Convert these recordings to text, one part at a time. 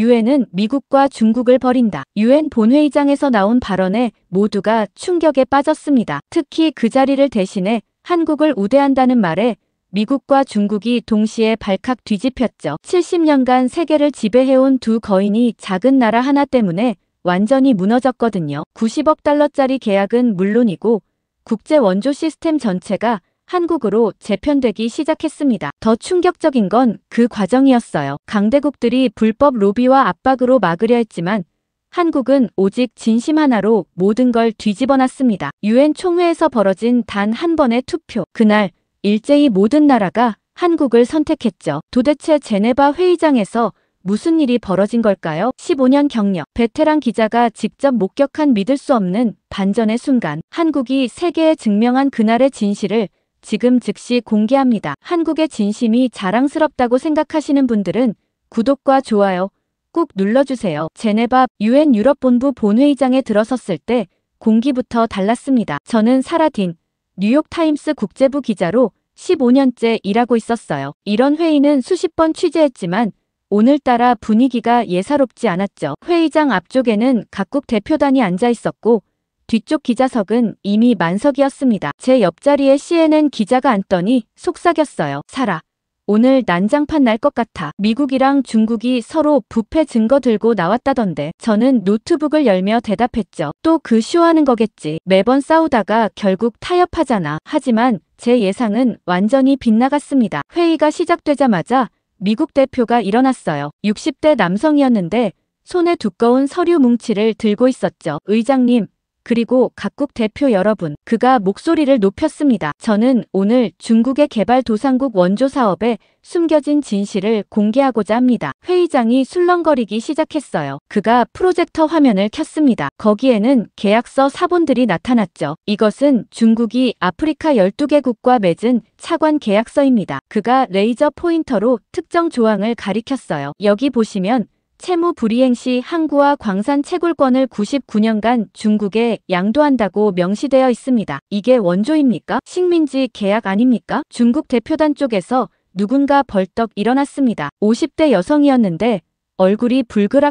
유엔은 미국과 중국을 버린다. 유엔 본회의장에서 나온 발언에 모두가 충격에 빠졌습니다. 특히 그 자리를 대신해 한국을 우대한다는 말에 미국과 중국이 동시에 발칵 뒤집혔죠. 70년간 세계를 지배해온 두 거인이 작은 나라 하나 때문에 완전히 무너졌거든요. 90억 달러짜리 계약은 물론이고 국제 원조 시스템 전체가 한국으로 재편되기 시작했습니다. 더 충격적인 건 그 과정이었어요. 강대국들이 불법 로비와 압박으로 막으려 했지만 한국은 오직 진심 하나로 모든 걸 뒤집어놨습니다. 유엔 총회에서 벌어진 단 한 번의 투표. 그날 일제히 모든 나라가 한국을 선택했죠. 도대체 제네바 회의장에서 무슨 일이 벌어진 걸까요? 15년 경력, 베테랑 기자가 직접 목격한 믿을 수 없는 반전의 순간. 한국이 세계에 증명한 그날의 진실을 지금 즉시 공개합니다. 한국의 진심이 자랑스럽다고 생각하시는 분들은 구독과 좋아요 꾹 눌러주세요. 제네바 유엔 유럽본부 본회의장에 들어섰을 때 공기부터 달랐습니다. 저는 사라딘 뉴욕타임스 국제부 기자로 15년째 일하고 있었어요. 이런 회의는 수십 번 취재했지만 오늘따라 분위기가 예사롭지 않았죠. 회의장 앞쪽에는 각국 대표단이 앉아 있었고 뒤쪽 기자석은 이미 만석이었습니다. 제 옆자리에 CNN 기자가 앉더니 속삭였어요. 사라, 오늘 난장판 날 것 같아. 미국이랑 중국이 서로 부패 증거 들고 나왔다던데. 저는 노트북을 열며 대답했죠. 또 그 쇼하는 거겠지. 매번 싸우다가 결국 타협하잖아. 하지만 제 예상은 완전히 빗나갔습니다. 회의가 시작되자마자 미국 대표가 일어났어요. 60대 남성이었는데 손에 두꺼운 서류 뭉치를 들고 있었죠. 의장님, 그리고 각국 대표 여러분, 그가 목소리를 높였습니다. 저는 오늘 중국의 개발도상국 원조 사업에 숨겨진 진실을 공개하고자 합니다. 회의장이 술렁거리기 시작했어요. 그가 프로젝터 화면을 켰습니다. 거기에는 계약서 사본들이 나타났죠. 이것은 중국이 아프리카 12개국과 맺은 차관 계약서입니다. 그가 레이저 포인터로 특정 조항을 가리켰어요. 여기 보시면 채무 불이행 시 항구와 광산 채굴권을 99년간 중국에 양도한다고 명시되어 있습니다. 이게 원조입니까? 식민지 계약 아닙니까? 중국 대표단 쪽에서 누군가 벌떡 일어났습니다. 50대 여성이었는데 얼굴이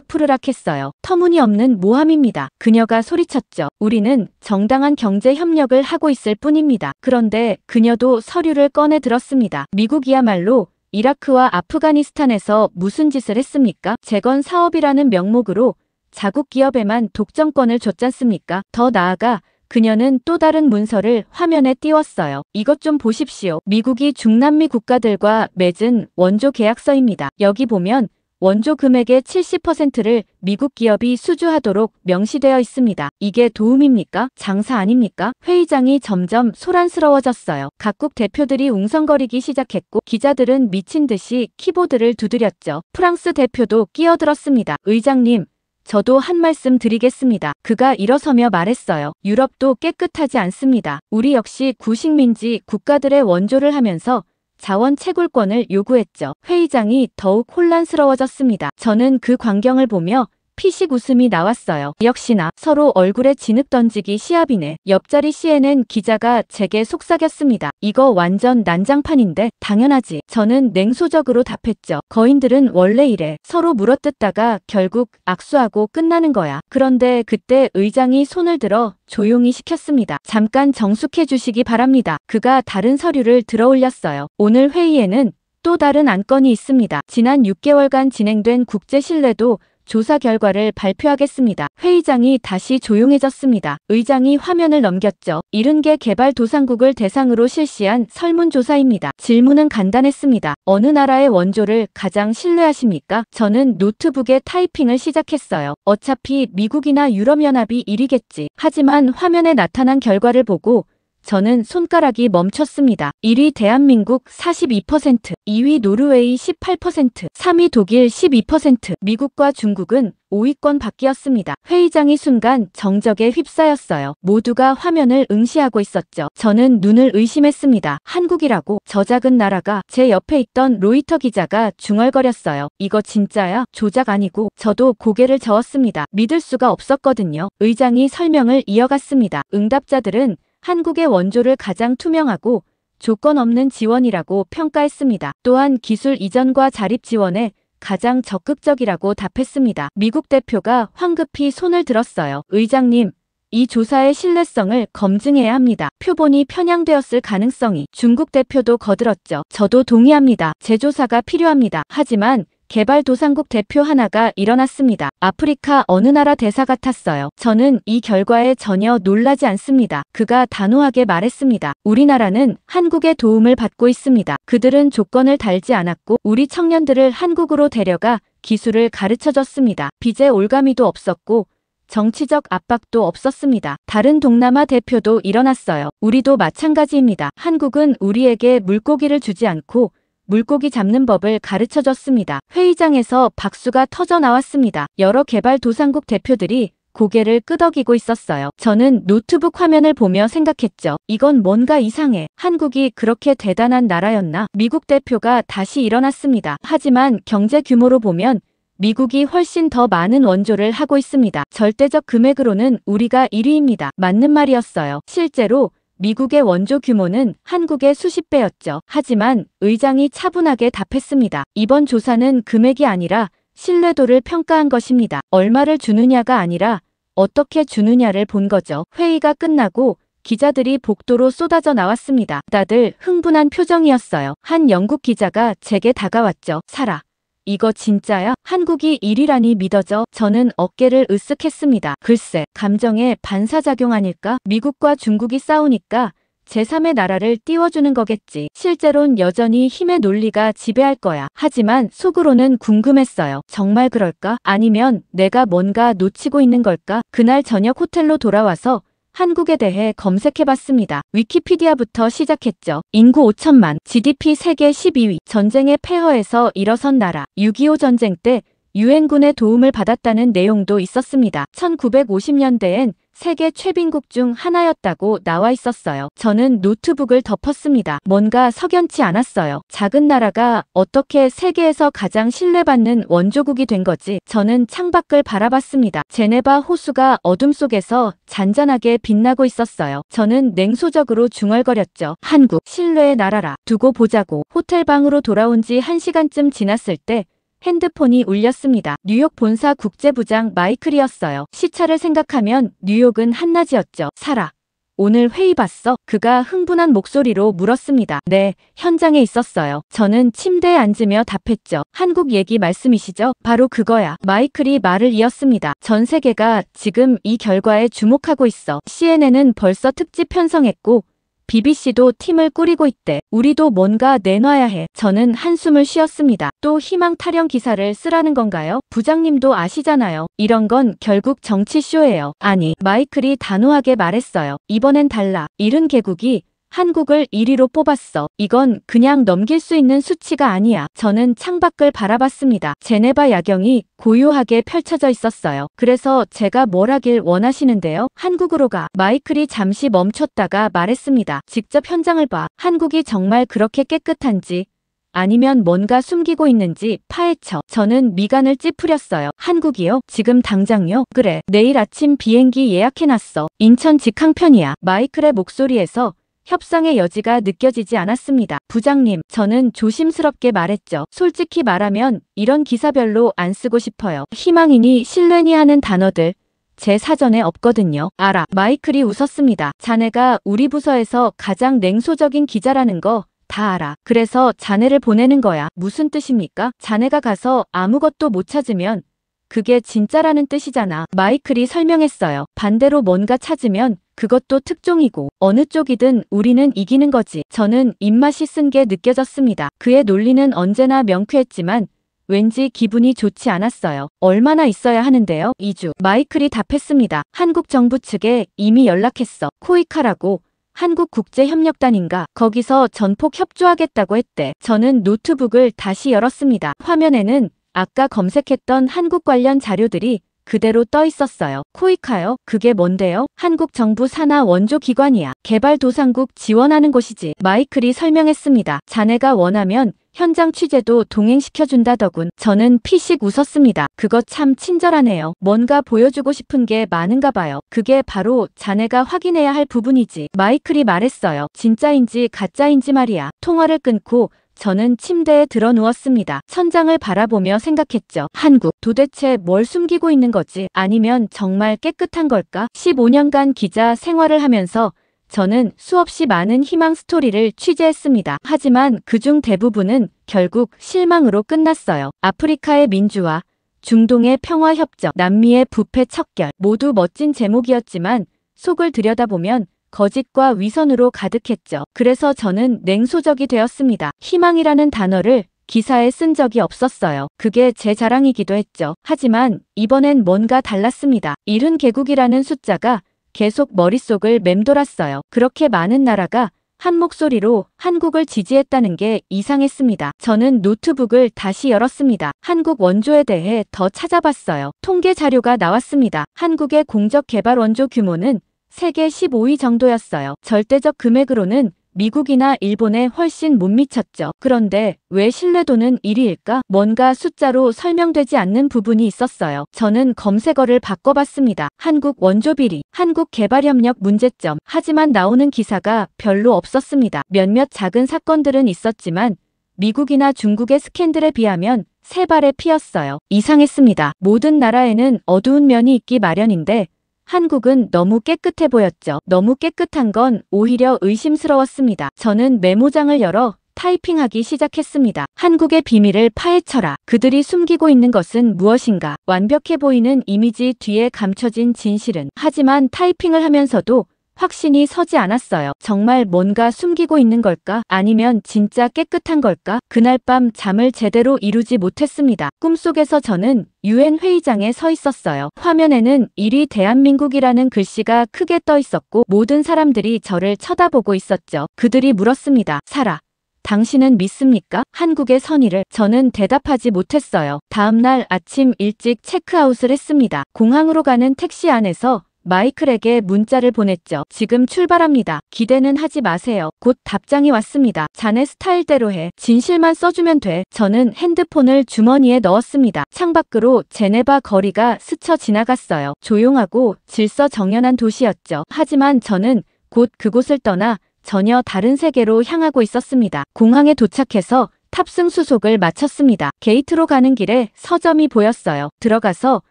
불그락푸르락했어요. 터무니없는 모함입니다. 그녀가 소리쳤죠. 우리는 정당한 경제 협력을 하고 있을 뿐입니다. 그런데 그녀도 서류를 꺼내 들었습니다. 미국이야말로 이라크와 아프가니스탄에서 무슨 짓을 했습니까? 재건 사업이라는 명목으로 자국 기업에만 독점권을 줬잖습니까? 더 나아가 그녀는 또 다른 문서를 화면에 띄웠어요. 이것 좀 보십시오. 미국이 중남미 국가들과 맺은 원조 계약서입니다. 여기 보면 원조 금액의 70%를 미국 기업이 수주하도록 명시되어 있습니다. 이게 도움입니까? 장사 아닙니까? 회의장이 점점 소란스러워졌어요. 각국 대표들이 웅성거리기 시작했고 기자들은 미친 듯이 키보드를 두드렸죠. 프랑스 대표도 끼어들었습니다. 의장님, 저도 한 말씀 드리겠습니다. 그가 일어서며 말했어요. 유럽도 깨끗하지 않습니다. 우리 역시 구식민지 국가들의 원조를 하면서 자원 채굴권을 요구했죠. 회의장이 더욱 혼란스러워졌습니다. 저는 그 광경을 보며 피식 웃음이 나왔어요. 역시나 서로 얼굴에 진흙 던지기 시합이네. 옆자리 CNN 기자가 제게 속삭였습니다. 이거 완전 난장판인데. 당연하지. 저는 냉소적으로 답했죠. 거인들은 원래 이래. 서로 물어뜯다가 결국 악수하고 끝나는 거야. 그런데 그때 의장이 손을 들어 조용히 시켰습니다. 잠깐 정숙해 주시기 바랍니다. 그가 다른 서류를 들어 올렸어요. 오늘 회의에는 또 다른 안건이 있습니다. 지난 6개월간 진행된 국제 신뢰도 조사 결과를 발표하겠습니다. 회의장이 다시 조용해졌습니다. 의장이 화면을 넘겼죠. 70개 개발도상국을 대상으로 실시한 설문조사입니다. 질문은 간단했습니다. 어느 나라의 원조를 가장 신뢰하십니까? 저는 노트북에 타이핑을 시작했어요. 어차피 미국이나 유럽연합이 1위겠지. 하지만 화면에 나타난 결과를 보고 저는 손가락이 멈췄습니다. 1위 대한민국 42%, 2위 노르웨이 18%, 3위 독일 12%, 미국과 중국은 5위권 밖이었습니다. 회의장이 순간 정적에 휩싸였어요. 모두가 화면을 응시하고 있었죠. 저는 눈을 의심했습니다. 한국이라고? 저 작은 나라가. 제 옆에 있던 로이터 기자가 중얼거렸어요. 이거 진짜야? 조작 아니고. 저도 고개를 저었습니다. 믿을 수가 없었거든요. 의장이 설명을 이어갔습니다. 응답자들은 한국의 원조를 가장 투명하고 조건 없는 지원이라고 평가했습니다. 또한 기술 이전과 자립 지원에 가장 적극적이라고 답했습니다. 미국 대표가 황급히 손을 들었어요. 의장님, 이 조사의 신뢰성을 검증해야 합니다. 표본이 편향되었을 가능성이. 중국 대표도 거들었죠. 저도 동의합니다. 재조사가 필요합니다. 하지만 개발도상국 대표 하나가 일어났습니다. 아프리카 어느 나라 대사 같았어요. 저는 이 결과에 전혀 놀라지 않습니다. 그가 단호하게 말했습니다. 우리나라는 한국의 도움을 받고 있습니다. 그들은 조건을 달지 않았고 우리 청년들을 한국으로 데려가 기술을 가르쳐줬습니다. 빚에 올가미도 없었고 정치적 압박도 없었습니다. 다른 동남아 대표도 일어났어요. 우리도 마찬가지입니다. 한국은 우리에게 물고기를 주지 않고 물고기 잡는 법을 가르쳐줬습니다. 회의장에서 박수가 터져 나왔습니다. 여러 개발도상국 대표들이 고개를 끄덕이고 있었어요. 저는 노트북 화면을 보며 생각했죠. 이건 뭔가 이상해. 한국이 그렇게 대단한 나라였나? 미국 대표가 다시 일어났습니다. 하지만 경제 규모로 보면 미국이 훨씬 더 많은 원조를 하고 있습니다. 절대적 금액으로는 우리가 1위입니다. 맞는 말이었어요. 실제로 미국의 원조 규모는 한국의 수십 배였죠. 하지만 의장이 차분하게 답했습니다. 이번 조사는 금액이 아니라 신뢰도를 평가한 것입니다. 얼마를 주느냐가 아니라 어떻게 주느냐를 본 거죠. 회의가 끝나고 기자들이 복도로 쏟아져 나왔습니다. 다들 흥분한 표정이었어요. 한 영국 기자가 제게 다가왔죠. 사라. 이거 진짜야? 한국이 1위라니 믿어져? 저는 어깨를 으쓱했습니다. 글쎄, 감정의 반사작용 아닐까? 미국과 중국이 싸우니까 제3의 나라를 띄워주는 거겠지. 실제론 여전히 힘의 논리가 지배할 거야. 하지만 속으로는 궁금했어요. 정말 그럴까? 아니면 내가 뭔가 놓치고 있는 걸까? 그날 저녁 호텔로 돌아와서 한국에 대해 검색해봤습니다. 위키피디아부터 시작했죠. 인구 5천만, GDP 세계 12위, 전쟁의 폐허에서 일어선 나라, 6.25 전쟁 때 유엔군의 도움을 받았다는 내용도 있었습니다. 1950년대엔 세계 최빈국 중 하나였다고 나와 있었어요. 저는 노트북을 덮었습니다. 뭔가 석연치 않았어요. 작은 나라가 어떻게 세계에서 가장 신뢰받는 원조국이 된 거지? 저는 창밖을 바라봤습니다. 제네바 호수가 어둠 속에서 잔잔하게 빛나고 있었어요. 저는 냉소적으로 중얼거렸죠. 한국, 신뢰의 나라라. 두고 보자고. 호텔 방으로 돌아온 지 1시간쯤 지났을 때 핸드폰이 울렸습니다. 뉴욕 본사 국제부장 마이클이었어요. 시차를 생각하면 뉴욕은 한낮이었죠. 사라, 오늘 회의 봤어? 그가 흥분한 목소리로 물었습니다. 네, 현장에 있었어요. 저는 침대에 앉으며 답했죠. 한국 얘기 말씀이시죠? 바로 그거야. 마이클이 말을 이었습니다. 전 세계가 지금 이 결과에 주목하고 있어. CNN은 벌써 특집 편성했고 BBC도 팀을 꾸리고 있대. 우리도 뭔가 내놔야 해. 저는 한숨을 쉬었습니다. 또 희망 타령 기사를 쓰라는 건가요? 부장님도 아시잖아요. 이런 건 결국 정치쇼예요. 아니, 마이클이 단호하게 말했어요. 이번엔 달라. 70개국이 한국을 1위로 뽑았어. 이건 그냥 넘길 수 있는 수치가 아니야. 저는 창밖을 바라봤습니다. 제네바 야경이 고요하게 펼쳐져 있었어요. 그래서 제가 뭘 하길 원하시는데요? 한국으로 가. 마이클이 잠시 멈췄다가 말했습니다. 직접 현장을 봐. 한국이 정말 그렇게 깨끗한지 아니면 뭔가 숨기고 있는지 파헤쳐. 저는 미간을 찌푸렸어요. 한국이요? 지금 당장요? 그래. 내일 아침 비행기 예약해놨어. 인천 직항편이야. 마이클의 목소리에서 협상의 여지가 느껴지지 않았습니다. 부장님, 저는 조심스럽게 말했죠. 솔직히 말하면 이런 기사 별로 안 쓰고 싶어요. 희망이니 신뢰니 하는 단어들 제 사전에 없거든요. 알아. 마이클이 웃었습니다. 자네가 우리 부서에서 가장 냉소적인 기자라는 거 다 알아. 그래서 자네를 보내는 거야. 무슨 뜻입니까? 자네가 가서 아무것도 못 찾으면 그게 진짜라는 뜻이잖아. 마이클이 설명했어요. 반대로 뭔가 찾으면 그것도 특종이고 어느 쪽이든 우리는 이기는 거지. 저는 입맛이 쓴 게 느껴졌습니다. 그의 논리는 언제나 명쾌했지만 왠지 기분이 좋지 않았어요. 얼마나 있어야 하는데요? 2주. 마이클이 답했습니다. 한국 정부 측에 이미 연락했어. 코이카라고 한국국제협력단인가? 거기서 전폭 협조하겠다고 했대. 저는 노트북을 다시 열었습니다. 화면에는 아까 검색했던 한국 관련 자료들이 그대로 떠 있었어요. 코이카요? 그게 뭔데요? 한국 정부 산하 원조 기관이야. 개발도상국 지원하는 곳이지. 마이클이 설명했습니다. 자네가 원하면 현장 취재도 동행시켜준다더군. 저는 피식 웃었습니다. 그거 참 친절하네요. 뭔가 보여주고 싶은 게 많은가 봐요. 그게 바로 자네가 확인해야 할 부분이지. 마이클이 말했어요. 진짜인지 가짜인지 말이야. 통화를 끊고 저는 침대에 들어 누웠습니다. 천장을 바라보며 생각했죠. 한국, 도대체 뭘 숨기고 있는 거지? 아니면 정말 깨끗한 걸까? 15년간 기자 생활을 하면서 저는 수없이 많은 희망 스토리를 취재했습니다. 하지만 그중 대부분은 결국 실망으로 끝났어요. 아프리카의 민주화, 중동의 평화협정, 남미의 부패 척결, 모두 멋진 제목이었지만 속을 들여다보면 거짓과 위선으로 가득했죠. 그래서 저는 냉소적이 되었습니다. 희망이라는 단어를 기사에 쓴 적이 없었어요. 그게 제 자랑이기도 했죠. 하지만 이번엔 뭔가 달랐습니다. 70개국이라는 숫자가 계속 머릿속을 맴돌았어요. 그렇게 많은 나라가 한 목소리로 한국을 지지했다는 게 이상했습니다. 저는 노트북을 다시 열었습니다. 한국 원조에 대해 더 찾아봤어요. 통계 자료가 나왔습니다. 한국의 공적 개발 원조 규모는 세계 15위 정도였어요. 절대적 금액으로는 미국이나 일본에 훨씬 못 미쳤죠. 그런데 왜 신뢰도는 1위일까? 뭔가 숫자로 설명되지 않는 부분이 있었어요. 저는 검색어를 바꿔봤습니다. 한국 원조 비리, 한국 개발협력 문제점. 하지만 나오는 기사가 별로 없었습니다. 몇몇 작은 사건들은 있었지만 미국이나 중국의 스캔들에 비하면 세 발의 피였어요. 이상했습니다. 모든 나라에는 어두운 면이 있기 마련인데 한국은 너무 깨끗해 보였죠. 너무 깨끗한 건 오히려 의심스러웠습니다. 저는 메모장을 열어 타이핑하기 시작했습니다. 한국의 비밀을 파헤쳐라. 그들이 숨기고 있는 것은 무엇인가? 완벽해 보이는 이미지 뒤에 감춰진 진실은. 하지만 타이핑을 하면서도 확신이 서지 않았어요. 정말 뭔가 숨기고 있는 걸까? 아니면 진짜 깨끗한 걸까? 그날 밤 잠을 제대로 이루지 못했습니다. 꿈속에서 저는 유엔 회의장에 서 있었어요. 화면에는 1위 대한민국이라는 글씨가 크게 떠 있었고 모든 사람들이 저를 쳐다보고 있었죠. 그들이 물었습니다. 사라, 당신은 믿습니까? 한국의 선의를. 저는 대답하지 못했어요. 다음날 아침 일찍 체크아웃을 했습니다. 공항으로 가는 택시 안에서 마이클에게 문자를 보냈죠. 지금 출발합니다. 기대는 하지 마세요. 곧 답장이 왔습니다. 자네 스타일대로 해. 진실만 써주면 돼. 저는 핸드폰을 주머니에 넣었습니다. 창밖으로 제네바 거리가 스쳐 지나갔어요. 조용하고 질서정연한 도시였죠. 하지만 저는 곧 그곳을 떠나 전혀 다른 세계로 향하고 있었습니다. 공항에 도착해서 탑승 수속을 마쳤습니다. 게이트로 가는 길에 서점이 보였어요. 들어가서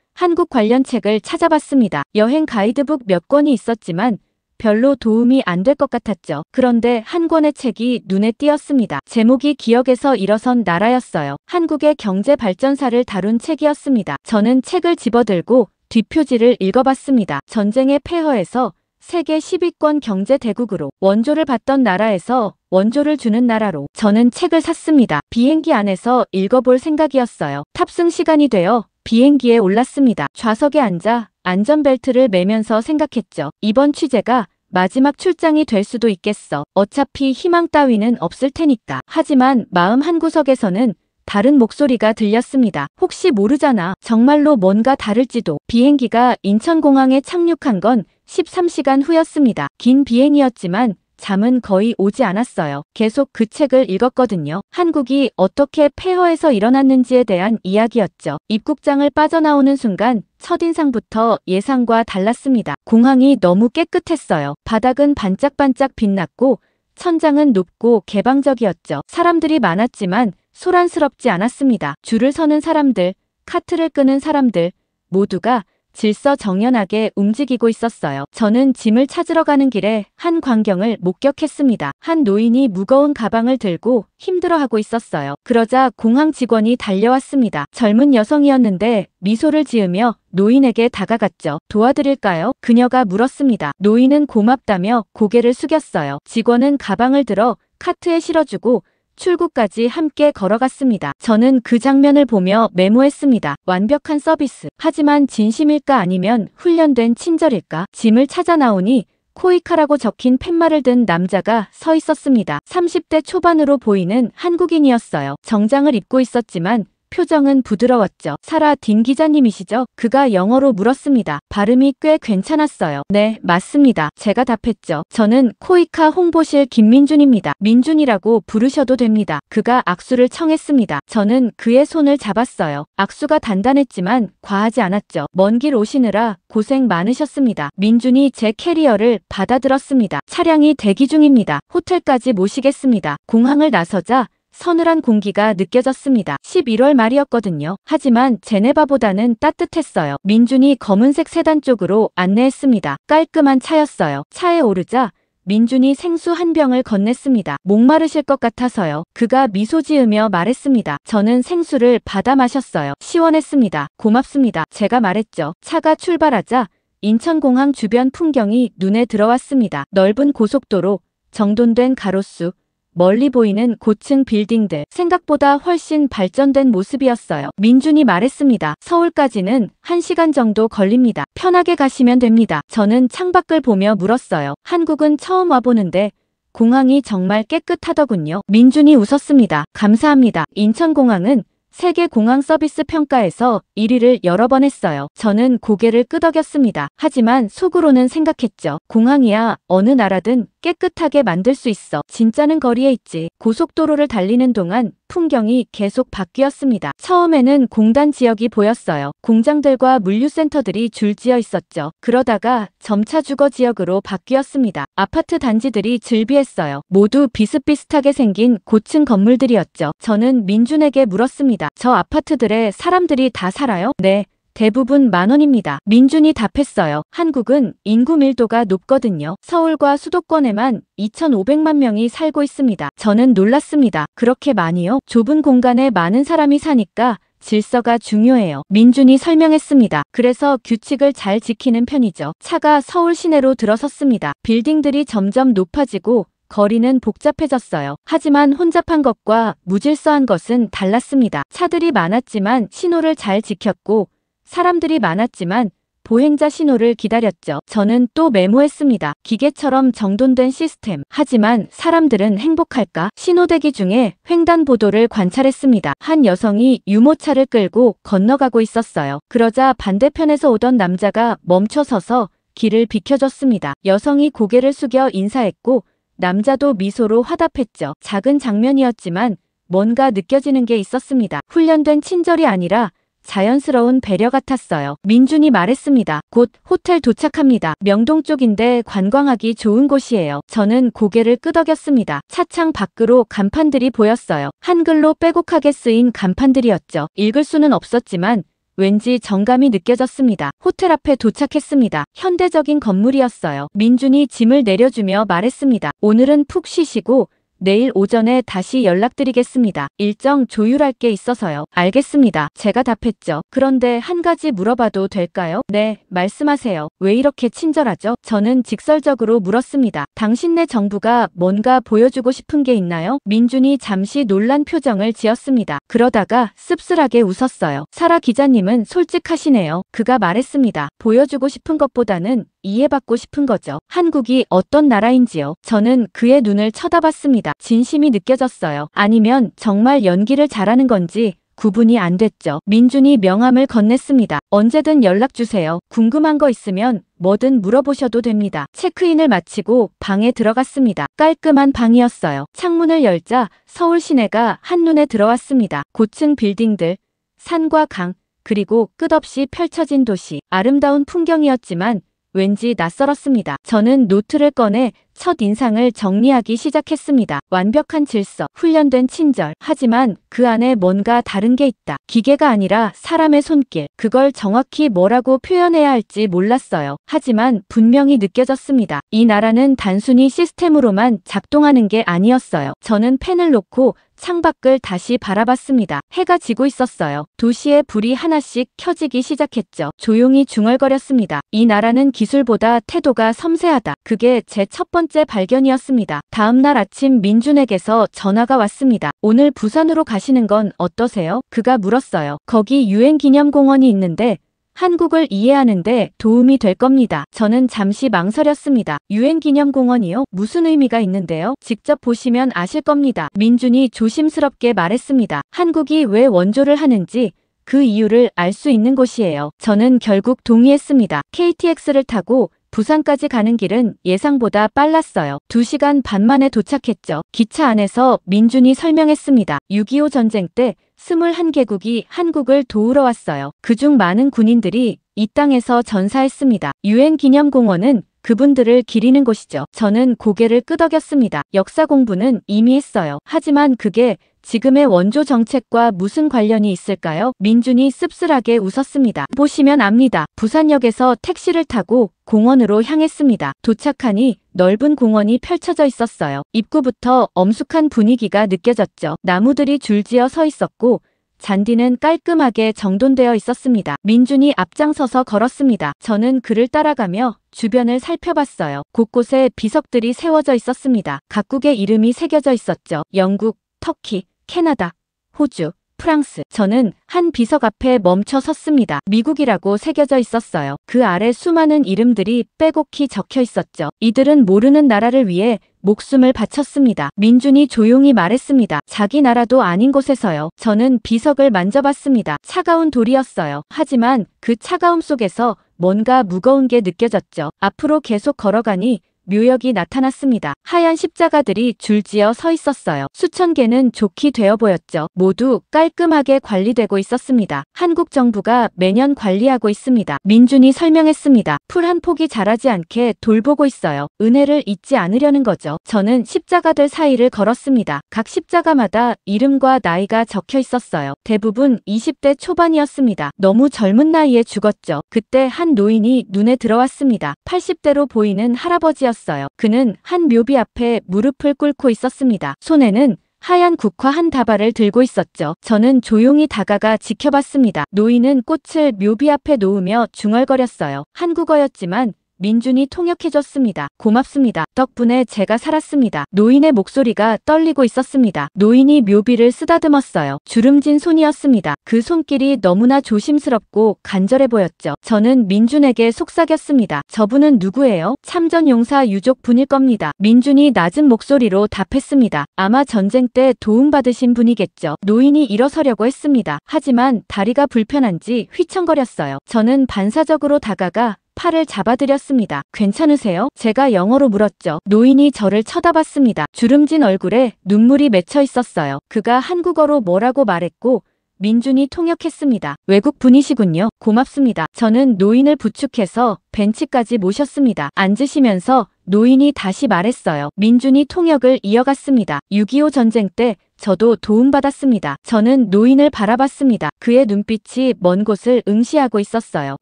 한국 관련 책을 찾아봤습니다. 여행 가이드북 몇 권이 있었지만 별로 도움이 안 될 것 같았죠. 그런데 한 권의 책이 눈에 띄었습니다. 제목이 기억에서 일어선 나라였어요. 한국의 경제 발전사를 다룬 책이었습니다. 저는 책을 집어들고 뒷표지를 읽어봤습니다. 전쟁의 폐허에서 세계 10위권 경제 대국으로, 원조를 받던 나라에서 원조를 주는 나라로. 저는 책을 샀습니다. 비행기 안에서 읽어볼 생각이었어요. 탑승 시간이 되어 비행기에 올랐습니다. 좌석에 앉아 안전벨트를 매면서 생각했죠. 이번 취재가 마지막 출장이 될 수도 있겠어. 어차피 희망 따위는 없을 테니까. 하지만 마음 한구석에서는 다른 목소리가 들렸습니다. 혹시 모르잖아. 정말로 뭔가 다를지도. 비행기가 인천공항에 착륙한 건 13시간 후였습니다. 긴 비행이었지만 잠은 거의 오지 않았어요. 계속 그 책을 읽었거든요. 한국이 어떻게 폐허에서 일어났는지에 대한 이야기였죠. 입국장을 빠져나오는 순간 첫인상부터 예상과 달랐습니다. 공항이 너무 깨끗했어요. 바닥은 반짝반짝 빛났고 천장은 높고 개방적이었죠. 사람들이 많았지만 소란스럽지 않았습니다. 줄을 서는 사람들, 카트를 끄는 사람들 모두가 질서정연하게 움직이고 있었어요. 저는 짐을 찾으러 가는 길에 한 광경을 목격했습니다. 한 노인이 무거운 가방을 들고 힘들어하고 있었어요. 그러자 공항 직원이 달려왔습니다. 젊은 여성이었는데 미소를 지으며 노인에게 다가갔죠. 도와드릴까요? 그녀가 물었습니다. 노인은 고맙다며 고개를 숙였어요. 직원은 가방을 들어 카트에 실어주고 출구까지 함께 걸어갔습니다. 저는 그 장면을 보며 메모했습니다. 완벽한 서비스. 하지만 진심일까 아니면 훈련된 친절일까? 짐을 찾아 나오니 코이카라고 적힌 팻말을 든 남자가 서 있었습니다. 30대 초반으로 보이는 한국인이었어요. 정장을 입고 있었지만 표정은 부드러웠죠. 사라 딘 기자님이시죠? 그가 영어로 물었습니다. 발음이 꽤 괜찮았어요. 네, 맞습니다. 제가 답했죠. 저는 코이카 홍보실 김민준입니다. 민준이라고 부르셔도 됩니다. 그가 악수를 청했습니다. 저는 그의 손을 잡았어요. 악수가 단단했지만 과하지 않았죠. 먼 길 오시느라 고생 많으셨습니다. 민준이 제 캐리어를 받아들었습니다. 차량이 대기 중입니다. 호텔까지 모시겠습니다. 공항을 나서자 서늘한 공기가 느껴졌습니다. 11월 말이었거든요. 하지만 제네바보다는 따뜻했어요. 민준이 검은색 세단 쪽으로 안내했습니다. 깔끔한 차였어요. 차에 오르자 민준이 생수 한 병을 건넸습니다. 목마르실 것 같아서요. 그가 미소 지으며 말했습니다. 저는 생수를 받아 마셨어요. 시원했습니다. 고맙습니다. 제가 말했죠. 차가 출발하자 인천공항 주변 풍경이 눈에 들어왔습니다. 넓은 고속도로, 정돈된 가로수, 멀리 보이는 고층 빌딩들, 생각보다 훨씬 발전된 모습이었어요. 민준이 말했습니다. 서울까지는 1시간 정도 걸립니다. 편하게 가시면 됩니다. 저는 창밖을 보며 물었어요. 한국은 처음 와보는데 공항이 정말 깨끗하더군요. 민준이 웃었습니다. 감사합니다. 인천공항은 세계 공항 서비스 평가에서 1위를 여러 번 했어요. 저는 고개를 끄덕였습니다. 하지만 속으로는 생각했죠. 공항이야 어느 나라든 깨끗하게 만들 수 있어. 진짜는 거리에 있지. 고속도로를 달리는 동안 풍경이 계속 바뀌었습니다. 처음에는 공단 지역이 보였어요. 공장들과 물류센터들이 줄지어 있었죠. 그러다가 점차 주거 지역으로 바뀌었습니다. 아파트 단지들이 즐비했어요. 모두 비슷비슷하게 생긴 고층 건물들이었죠. 저는 민준에게 물었습니다. 저 아파트들에 사람들이 다 살아요? 네. 대부분 만원입니다. 민준이 답했어요. 한국은 인구 밀도가 높거든요. 서울과 수도권에만 2,500만 명이 살고 있습니다. 저는 놀랐습니다. 그렇게 많이요? 좁은 공간에 많은 사람이 사니까 질서가 중요해요. 민준이 설명했습니다. 그래서 규칙을 잘 지키는 편이죠. 차가 서울 시내로 들어섰습니다. 빌딩들이 점점 높아지고 거리는 복잡해졌어요. 하지만 혼잡한 것과 무질서한 것은 달랐습니다. 차들이 많았지만 신호를 잘 지켰고 사람들이 많았지만 보행자 신호를 기다렸죠. 저는 또 메모했습니다. 기계처럼 정돈된 시스템. 하지만 사람들은 행복할까? 신호대기 중에 횡단보도를 관찰했습니다. 한 여성이 유모차를 끌고 건너가고 있었어요. 그러자 반대편에서 오던 남자가 멈춰서서 길을 비켜줬습니다. 여성이 고개를 숙여 인사했고 남자도 미소로 화답했죠. 작은 장면이었지만 뭔가 느껴지는 게 있었습니다. 훈련된 친절이 아니라 자연스러운 배려 같았어요. 민준이 말했습니다. 곧 호텔 도착합니다. 명동 쪽인데 관광하기 좋은 곳이에요. 저는 고개를 끄덕였습니다. 차창 밖으로 간판들이 보였어요. 한글로 빼곡하게 쓰인 간판들이었죠. 읽을 수는 없었지만 왠지 정감이 느껴졌습니다. 호텔 앞에 도착했습니다. 현대적인 건물이었어요. 민준이 짐을 내려주며 말했습니다. 오늘은 푹 쉬시고 내일 오전에 다시 연락드리겠습니다. 일정 조율할 게 있어서요. 알겠습니다. 제가 답했죠. 그런데 한 가지 물어봐도 될까요? 네, 말씀하세요. 왜 이렇게 친절하죠? 저는 직설적으로 물었습니다. 당신네 정부가 뭔가 보여주고 싶은 게 있나요? 민준이 잠시 놀란 표정을 지었습니다. 그러다가 씁쓸하게 웃었어요. 사라 기자님은 솔직하시네요. 그가 말했습니다. 보여주고 싶은 것보다는 이해받고 싶은 거죠. 한국이 어떤 나라인지요. 저는 그의 눈을 쳐다봤습니다. 진심이 느껴졌어요. 아니면 정말 연기를 잘하는 건지 구분이 안 됐죠. 민준이 명함을 건넸습니다. 언제든 연락주세요. 궁금한 거 있으면 뭐든 물어보셔도 됩니다. 체크인을 마치고 방에 들어갔습니다. 깔끔한 방이었어요. 창문을 열자 서울 시내가 한눈에 들어왔습니다. 고층 빌딩들, 산과 강, 그리고 끝없이 펼쳐진 도시. 아름다운 풍경이었지만 왠지 낯설었습니다. 저는 노트를 꺼내 첫 인상을 정리하기 시작했습니다. 완벽한 질서, 훈련된 친절. 하지만 그 안에 뭔가 다른 게 있다. 기계가 아니라 사람의 손길. 그걸 정확히 뭐라고 표현해야 할지 몰랐어요. 하지만 분명히 느껴졌습니다. 이 나라는 단순히 시스템으로만 작동하는 게 아니었어요. 저는 펜을 놓고 창밖을 다시 바라봤습니다. 해가 지고 있었어요. 도시의 불이 하나씩 켜지기 시작했죠. 조용히 중얼거렸습니다. 이 나라는 기술보다 태도가 섬세하다. 그게 제 첫 번째 발견이었습니다. 다음 날 아침 민준에게서 전화가 왔습니다. 오늘 부산으로 가시는 건 어떠세요? 그가 물었어요. 거기 유엔기념공원이 있는데 한국을 이해하는데 도움이 될 겁니다. 저는 잠시 망설였습니다. 유엔기념공원이요? 무슨 의미가 있는데요? 직접 보시면 아실 겁니다. 민준이 조심스럽게 말했습니다. 한국이 왜 원조를 하는지 그 이유를 알 수 있는 곳이에요. 저는 결국 동의했습니다. KTX를 타고 부산까지 가는 길은 예상보다 빨랐어요. 2시간 반 만에 도착했죠. 기차 안에서 민준이 설명했습니다. 6.25 전쟁 때 21개국이 한국을 도우러 왔어요. 그중 많은 군인들이 이 땅에서 전사했습니다. 유엔기념공원은 그분들을 기리는 곳이죠. 저는 고개를 끄덕였습니다. 역사 공부는 이미 했어요. 하지만 그게 지금의 원조 정책과 무슨 관련이 있을까요? 민준이 씁쓸하게 웃었습니다. 보시면 압니다. 부산역에서 택시를 타고 공원으로 향했습니다. 도착하니 넓은 공원이 펼쳐져 있었어요. 입구부터 엄숙한 분위기가 느껴졌죠. 나무들이 줄지어 서 있었고 잔디는 깔끔하게 정돈되어 있었습니다. 민준이 앞장서서 걸었습니다. 저는 그를 따라가며 주변을 살펴봤어요. 곳곳에 비석들이 세워져 있었습니다. 각국의 이름이 새겨져 있었죠. 영국, 터키, 캐나다, 호주, 프랑스. 저는 한 비석 앞에 멈춰 섰습니다. 미국이라고 새겨져 있었어요. 그 아래 수많은 이름들이 빼곡히 적혀 있었죠. 이들은 모르는 나라를 위해 목숨을 바쳤습니다. 민준이 조용히 말했습니다. 자기 나라도 아닌 곳에서요. 저는 비석을 만져봤습니다. 차가운 돌이었어요. 하지만 그 차가움 속에서 뭔가 무거운 게 느껴졌죠. 앞으로 계속 걸어가니 묘역이 나타났습니다. 하얀 십자가들이 줄지어 서 있었어요. 수천 개는 좋게 되어 보였죠. 모두 깔끔하게 관리되고 있었습니다. 한국 정부가 매년 관리하고 있습니다. 민준이 설명했습니다. 풀 한 폭이 자라지 않게 돌보고 있어요. 은혜를 잊지 않으려는 거죠. 저는 십자가들 사이를 걸었습니다. 각 십자가마다 이름과 나이가 적혀 있었어요. 대부분 20대 초반이었습니다. 너무 젊은 나이에 죽었죠. 그때 한 노인이 눈에 들어왔습니다. 80대로 보이는 할아버지였어요. 그는 한 묘비 앞에 무릎을 꿇고 있었습니다. 손에는 하얀 국화 한 다발을 들고 있었죠. 저는 조용히 다가가 지켜봤습니다. 노인은 꽃을 묘비 앞에 놓으며 중얼거렸어요. 한국어였지만 민준이 통역해줬습니다. 고맙습니다. 덕분에 제가 살았습니다. 노인의 목소리가 떨리고 있었습니다. 노인이 묘비를 쓰다듬었어요. 주름진 손이었습니다. 그 손길이 너무나 조심스럽고 간절해 보였죠. 저는 민준에게 속삭였습니다. 저분은 누구예요? 참전용사 유족분일 겁니다. 민준이 낮은 목소리로 답했습니다. 아마 전쟁 때 도움받으신 분이겠죠. 노인이 일어서려고 했습니다. 하지만 다리가 불편한지 휘청거렸어요. 저는 반사적으로 다가가 팔을 잡아드렸습니다. 괜찮으세요? 제가 영어로 물었죠. 노인이 저를 쳐다봤습니다. 주름진 얼굴에 눈물이 맺혀 있었어요. 그가 한국어로 뭐라고 말했고 민준이 통역했습니다. 외국 분이시군요. 고맙습니다. 저는 노인을 부축해서 벤치까지 모셨습니다. 앉으시면서 노인이 다시 말했어요. 민준이 통역을 이어갔습니다. 6.25 전쟁 때 저도 도움받았습니다. 저는 노인을 바라봤습니다. 그의 눈빛이 먼 곳을 응시하고 있었어요.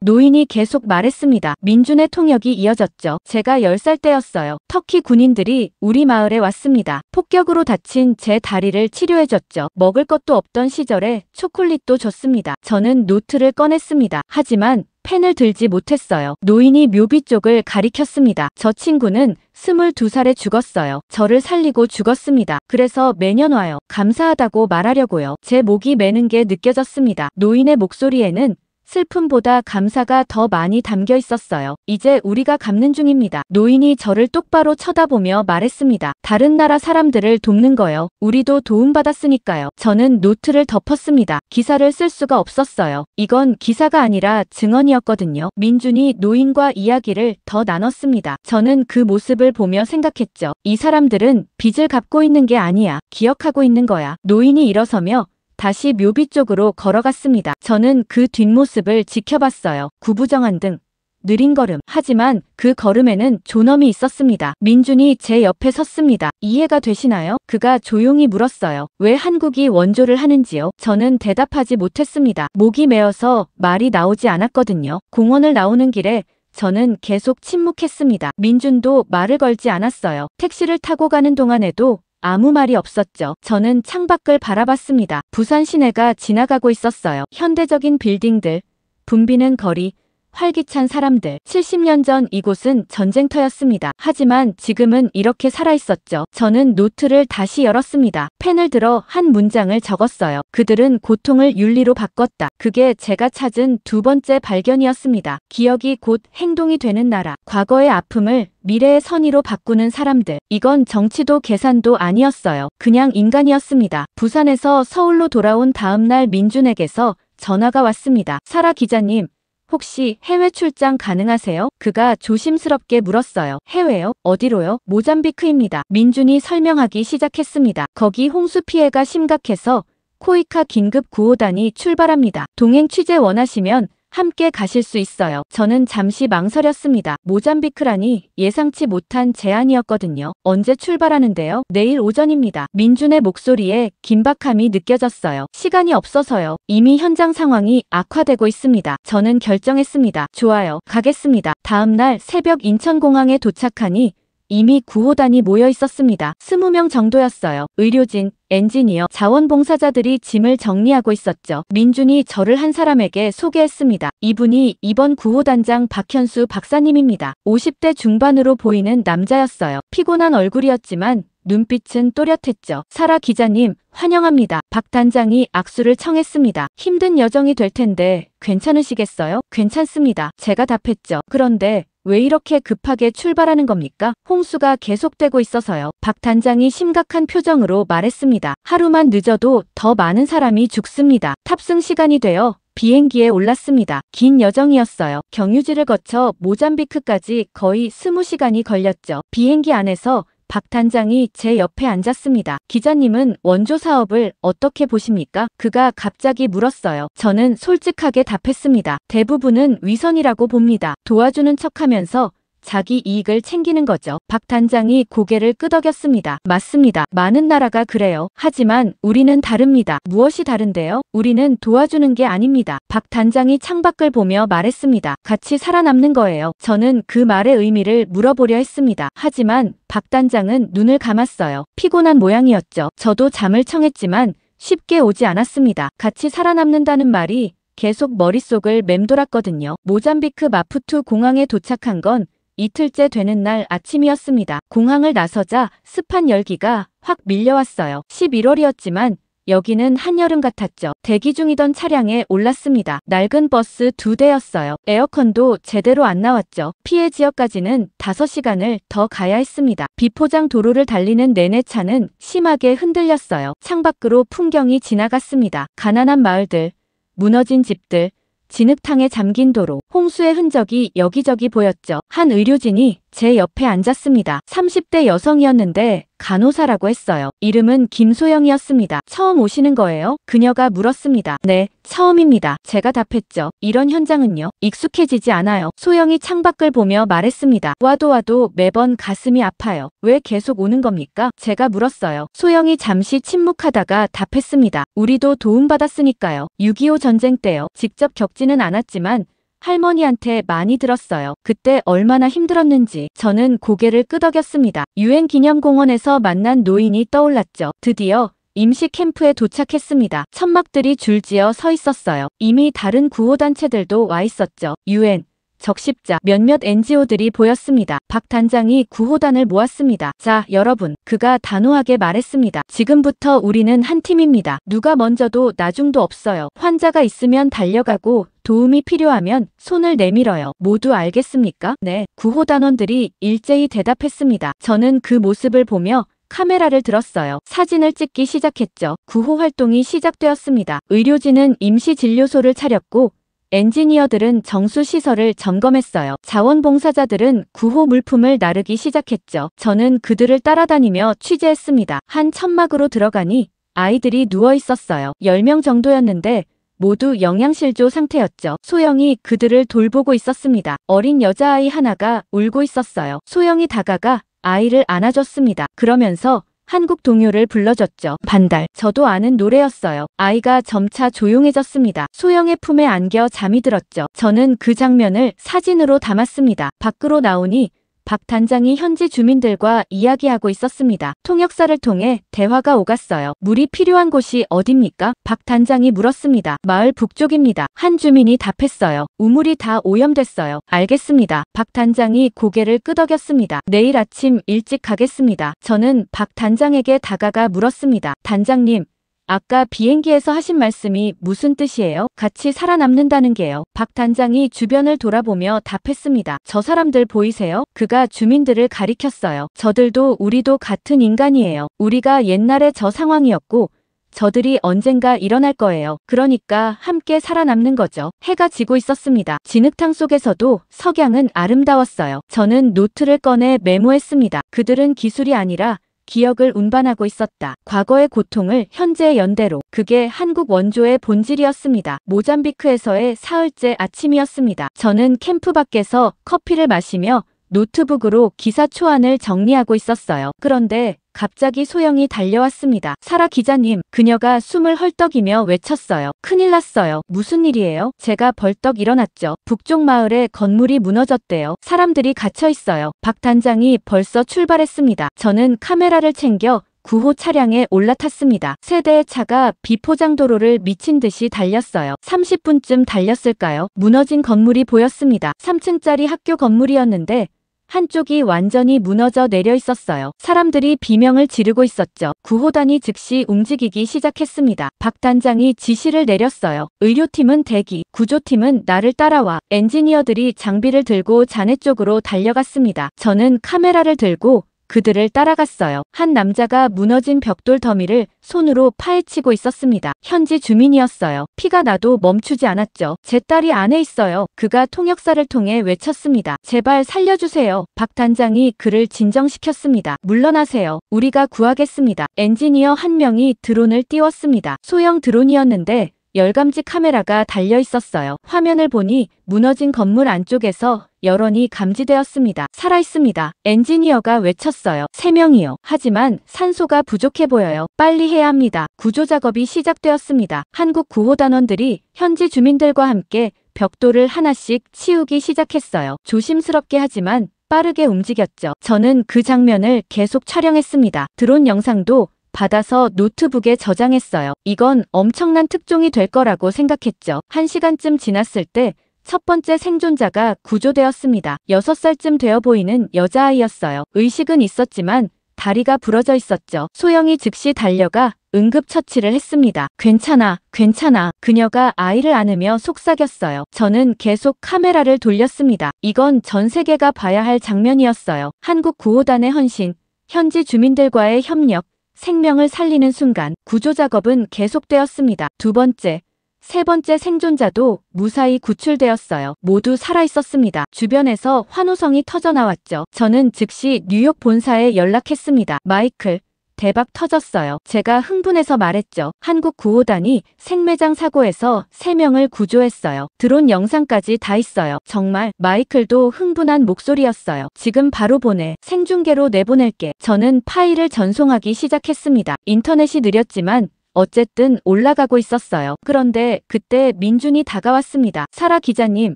노인이 계속 말했습니다. 민준의 통역이 이어졌죠. 제가 10살 때였어요. 터키 군인들이 우리 마을에 왔습니다. 폭격으로 다친 제 다리를 치료해줬죠. 먹을 것도 없던 시절에 초콜릿도 줬습니다. 저는 노트를 꺼냈습니다. 하지만 펜을 들지 못했어요. 노인이 묘비 쪽을 가리켰습니다. 저 친구는 22살에 죽었어요. 저를 살리고 죽었습니다. 그래서 매년 와요. 감사하다고 말하려고요. 제 목이 메는 게 느껴졌습니다. 노인의 목소리에는 슬픔보다 감사가 더 많이 담겨 있었어요. 이제 우리가 갚는 중입니다. 노인이 저를 똑바로 쳐다보며 말했습니다. 다른 나라 사람들을 돕는 거요. 우리도 도움받았으니까요. 저는 노트를 덮었습니다. 기사를 쓸 수가 없었어요. 이건 기사가 아니라 증언이었거든요. 민준이 노인과 이야기를 더 나눴습니다. 저는 그 모습을 보며 생각했죠. 이 사람들은 빚을 갚고 있는 게 아니야. 기억하고 있는 거야. 노인이 일어서며 다시 묘비 쪽으로 걸어갔습니다. 저는 그 뒷모습을 지켜봤어요. 구부정한 등 느린 걸음. 하지만 그 걸음에는 존엄이 있었습니다. 민준이 제 옆에 섰습니다. 이해가 되시나요? 그가 조용히 물었어요. 왜 한국이 원조를 하는지요? 저는 대답하지 못했습니다. 목이 메어서 말이 나오지 않았거든요. 공원을 나오는 길에 저는 계속 침묵했습니다. 민준도 말을 걸지 않았어요. 택시를 타고 가는 동안에도 아무 말이 없었죠. 저는 창밖을 바라봤습니다. 부산 시내가 지나가고 있었어요. 현대적인 빌딩들, 붐비는 거리, 활기찬 사람들. 70년 전 이곳은 전쟁터였습니다. 하지만 지금은 이렇게 살아있었죠. 저는 노트를 다시 열었습니다. 펜을 들어 한 문장을 적었어요. 그들은 고통을 윤리로 바꿨다. 그게 제가 찾은 두 번째 발견이었습니다. 기억이 곧 행동이 되는 나라. 과거의 아픔을 미래의 선의로 바꾸는 사람들. 이건 정치도 계산도 아니었어요. 그냥 인간이었습니다. 부산에서 서울로 돌아온 다음 날 민준에게서 전화가 왔습니다. 사라 기자님, 혹시 해외 출장 가능하세요? 그가 조심스럽게 물었어요. 해외요? 어디로요? 모잠비크입니다. 민준이 설명하기 시작했습니다. 거기 홍수 피해가 심각해서 코이카 긴급 구호단이 출발합니다. 동행 취재 원하시면 함께 가실 수 있어요. 저는 잠시 망설였습니다. 모잠비크라니 예상치 못한 제안이었거든요. 언제 출발하는데요? 내일 오전입니다. 민준의 목소리에 긴박함이 느껴졌어요. 시간이 없어서요. 이미 현장 상황이 악화되고 있습니다. 저는 결정했습니다. 좋아요. 가겠습니다. 다음 날 새벽 인천공항에 도착하니 이미 구호단이 모여 있었습니다. 20명 정도였어요. 의료진, 엔지니어, 자원봉사자들이 짐을 정리하고 있었죠. 민준이 저를 한 사람에게 소개했습니다. 이분이 이번 구호단장 박현수 박사님입니다. 50대 중반으로 보이는 남자였어요. 피곤한 얼굴이었지만 눈빛은 또렷했죠. 사라 기자님, 환영합니다. 박 단장이 악수를 청했습니다. 힘든 여정이 될 텐데 괜찮으시겠어요? 괜찮습니다. 제가 답했죠. 그런데 왜 이렇게 급하게 출발하는 겁니까? 홍수가 계속되고 있어서요. 박 단장이 심각한 표정으로 말했습니다. 하루만 늦어도 더 많은 사람이 죽습니다. 탑승 시간이 되어 비행기에 올랐습니다. 긴 여정이었어요. 경유지를 거쳐 모잠비크까지 거의 20시간이 걸렸죠. 비행기 안에서 박 단장이 제 옆에 앉았습니다. 기자님은 원조 사업을 어떻게 보십니까? 그가 갑자기 물었어요. 저는 솔직하게 답했습니다. 대부분은 위선이라고 봅니다. 도와주는 척하면서 자기 이익을 챙기는 거죠. 박 단장이 고개를 끄덕였습니다. 맞습니다. 많은 나라가 그래요. 하지만 우리는 다릅니다. 무엇이 다른데요? 우리는 도와주는 게 아닙니다. 박 단장이 창밖을 보며 말했습니다. 같이 살아남는 거예요. 저는 그 말의 의미를 물어보려 했습니다. 하지만 박 단장은 눈을 감았어요. 피곤한 모양이었죠. 저도 잠을 청했지만 쉽게 오지 않았습니다. 같이 살아남는다는 말이 계속 머릿속을 맴돌았거든요. 모잠비크 마푸투 공항에 도착한 건 이틀째 되는 날 아침이었습니다. 공항을 나서자 습한 열기가 확 밀려왔어요. 11월이었지만 여기는 한여름 같았죠. 대기 중이던 차량에 올랐습니다. 낡은 버스 2대였어요. 에어컨도 제대로 안 나왔죠. 피해 지역까지는 5시간을 더 가야 했습니다. 비포장 도로를 달리는 내내 차는 심하게 흔들렸어요. 창밖으로 풍경이 지나갔습니다. 가난한 마을들, 무너진 집들, 진흙탕에 잠긴 도로, 홍수의 흔적이 여기저기 보였죠. 한 의료진이 제 옆에 앉았습니다. 30대 여성이었는데 간호사라고 했어요. 이름은 김소영이었습니다. 처음 오시는 거예요? 그녀가 물었습니다. 네, 처음입니다. 제가 답했죠. 이런 현장은요? 익숙해지지 않아요. 소영이 창밖을 보며 말했습니다. 와도 매번 가슴이 아파요. 왜 계속 오는 겁니까? 제가 물었어요. 소영이 잠시 침묵하다가 답했습니다. 우리도 도움받았으니까요. 6.25 전쟁 때요. 직접 겪지는 않았지만 할머니한테 많이 들었어요. 그때 얼마나 힘들었는지. 저는 고개를 끄덕였습니다. 유엔 기념공원에서 만난 노인이 떠올랐죠. 드디어 임시 캠프에 도착했습니다. 천막들이 줄지어 서 있었어요. 이미 다른 구호단체들도 와 있었죠. 유엔, 적십자, 몇몇 NGO들이 보였습니다. 박 단장이 구호단을 모았습니다. 자, 여러분, 그가 단호하게 말했습니다. 지금부터 우리는 한 팀입니다. 누가 먼저도 나중도 없어요. 환자가 있으면 달려가고 도움이 필요하면 손을 내밀어요. 모두 알겠습니까? 네, 구호단원들이 일제히 대답했습니다. 저는 그 모습을 보며 카메라를 들었어요. 사진을 찍기 시작했죠. 구호 활동이 시작되었습니다. 의료진은 임시 진료소를 차렸고 엔지니어들은 정수시설을 점검했어요. 자원봉사자들은 구호 물품을 나르기 시작했죠. 저는 그들을 따라다니며 취재했습니다. 한 천막으로 들어가니 아이들이 누워 있었어요. 10명 정도였는데 모두 영양실조 상태였죠. 소영이 그들을 돌보고 있었습니다. 어린 여자아이 하나가 울고 있었어요. 소영이 다가가 아이를 안아줬습니다. 그러면서 한국 동요를 불러줬죠. 반달. 저도 아는 노래였어요. 아이가 점차 조용해졌습니다. 소영의 품에 안겨 잠이 들었죠. 저는 그 장면을 사진으로 담았습니다. 밖으로 나오니 박 단장이 현지 주민들과 이야기하고 있었습니다. 통역사를 통해 대화가 오갔어요. 물이 필요한 곳이 어딥니까? 박 단장이 물었습니다. 마을 북쪽입니다. 한 주민이 답했어요. 우물이 다 오염됐어요. 알겠습니다. 박 단장이 고개를 끄덕였습니다. 내일 아침 일찍 가겠습니다. 저는 박 단장에게 다가가 물었습니다. 단장님, 아까 비행기에서 하신 말씀이 무슨 뜻이에요? 같이 살아남는다는 게요. 박 단장이 주변을 돌아보며 답했습니다. 저 사람들 보이세요? 그가 주민들을 가리켰어요. 저들도 우리도 같은 인간이에요. 우리가 옛날에 저 상황이었고 저들이 언젠가 일어날 거예요. 그러니까 함께 살아남는 거죠. 해가 지고 있었습니다. 진흙탕 속에서도 석양은 아름다웠어요. 저는 노트를 꺼내 메모했습니다. 그들은 기술이 아니라 기억을 운반하고 있었다. 과거의 고통을 현재의 연대로. 그게 한국 원조의 본질이었습니다. 모잠비크에서의 사흘째 아침이었습니다. 저는 캠프 밖에서 커피를 마시며 노트북으로 기사 초안을 정리하고 있었어요. 그런데 갑자기 소영이 달려왔습니다. 사라 기자님, 그녀가 숨을 헐떡이며 외쳤어요. 큰일 났어요. 무슨 일이에요? 제가 벌떡 일어났죠. 북쪽 마을에 건물이 무너졌대요. 사람들이 갇혀 있어요. 박 단장이 벌써 출발했습니다. 저는 카메라를 챙겨 구호 차량에 올라탔습니다. 세 대의 차가 비포장도로를 미친 듯이 달렸어요. 30분쯤 달렸을까요? 무너진 건물이 보였습니다. 3층짜리 학교 건물이었는데 한쪽이 완전히 무너져 내려 있었어요. 사람들이 비명을 지르고 있었죠. 구호단이 즉시 움직이기 시작했습니다. 박 단장이 지시를 내렸어요. 의료팀은 대기, 구조팀은 나를 따라와. 엔지니어들이 장비를 들고 잔해 쪽으로 달려갔습니다. 저는 카메라를 들고 그들을 따라갔어요. 한 남자가 무너진 벽돌 더미를 손으로 파헤치고 있었습니다. 현지 주민이었어요. 피가 나도 멈추지 않았죠. 제 딸이 안에 있어요. 그가 통역사를 통해 외쳤습니다. 제발 살려주세요. 박 단장이 그를 진정시켰습니다. 물러나세요. 우리가 구하겠습니다. 엔지니어 한 명이 드론을 띄웠습니다. 소형 드론이었는데 열감지 카메라가 달려 있었어요. 화면을 보니 무너진 건물 안쪽에서 여론이 감지되었습니다. 살아있습니다. 엔지니어가 외쳤어요. 3명이요. 하지만 산소가 부족해 보여요. 빨리 해야 합니다. 구조 작업이 시작되었습니다. 한국 구호단원들이 현지 주민들과 함께 벽돌을 하나씩 치우기 시작했어요. 조심스럽게 하지만 빠르게 움직였죠. 저는 그 장면을 계속 촬영했습니다. 드론 영상도 받아서 노트북에 저장했어요. 이건 엄청난 특종이 될 거라고 생각했죠. 1시간쯤 지났을 때 첫 번째 생존자가 구조되었습니다. 6살쯤 되어 보이는 여자아이였어요. 의식은 있었지만 다리가 부러져 있었죠. 소영이 즉시 달려가 응급처치를 했습니다. 괜찮아, 괜찮아. 그녀가 아이를 안으며 속삭였어요. 저는 계속 카메라를 돌렸습니다. 이건 전 세계가 봐야 할 장면이었어요. 한국 구호단의 헌신, 현지 주민들과의 협력, 생명을 살리는 순간 구조 작업은 계속되었습니다. 두 번째, 세 번째 생존자도 무사히 구출되었어요. 모두 살아있었습니다. 주변에서 환호성이 터져나왔죠. 저는 즉시 뉴욕 본사에 연락했습니다. 마이클, 대박 터졌어요. 제가 흥분해서 말했죠. 한국 구호단이 생매장 사고에서 3명을 구조했어요. 드론 영상까지 다 있어요. 정말 마이클도 흥분한 목소리였어요. 지금 바로 보내. 생중계로 내보낼게. 저는 파일을 전송하기 시작했습니다. 인터넷이 느렸지만 어쨌든 올라가고 있었어요. 그런데 그때 민준이 다가왔습니다. 사라 기자님,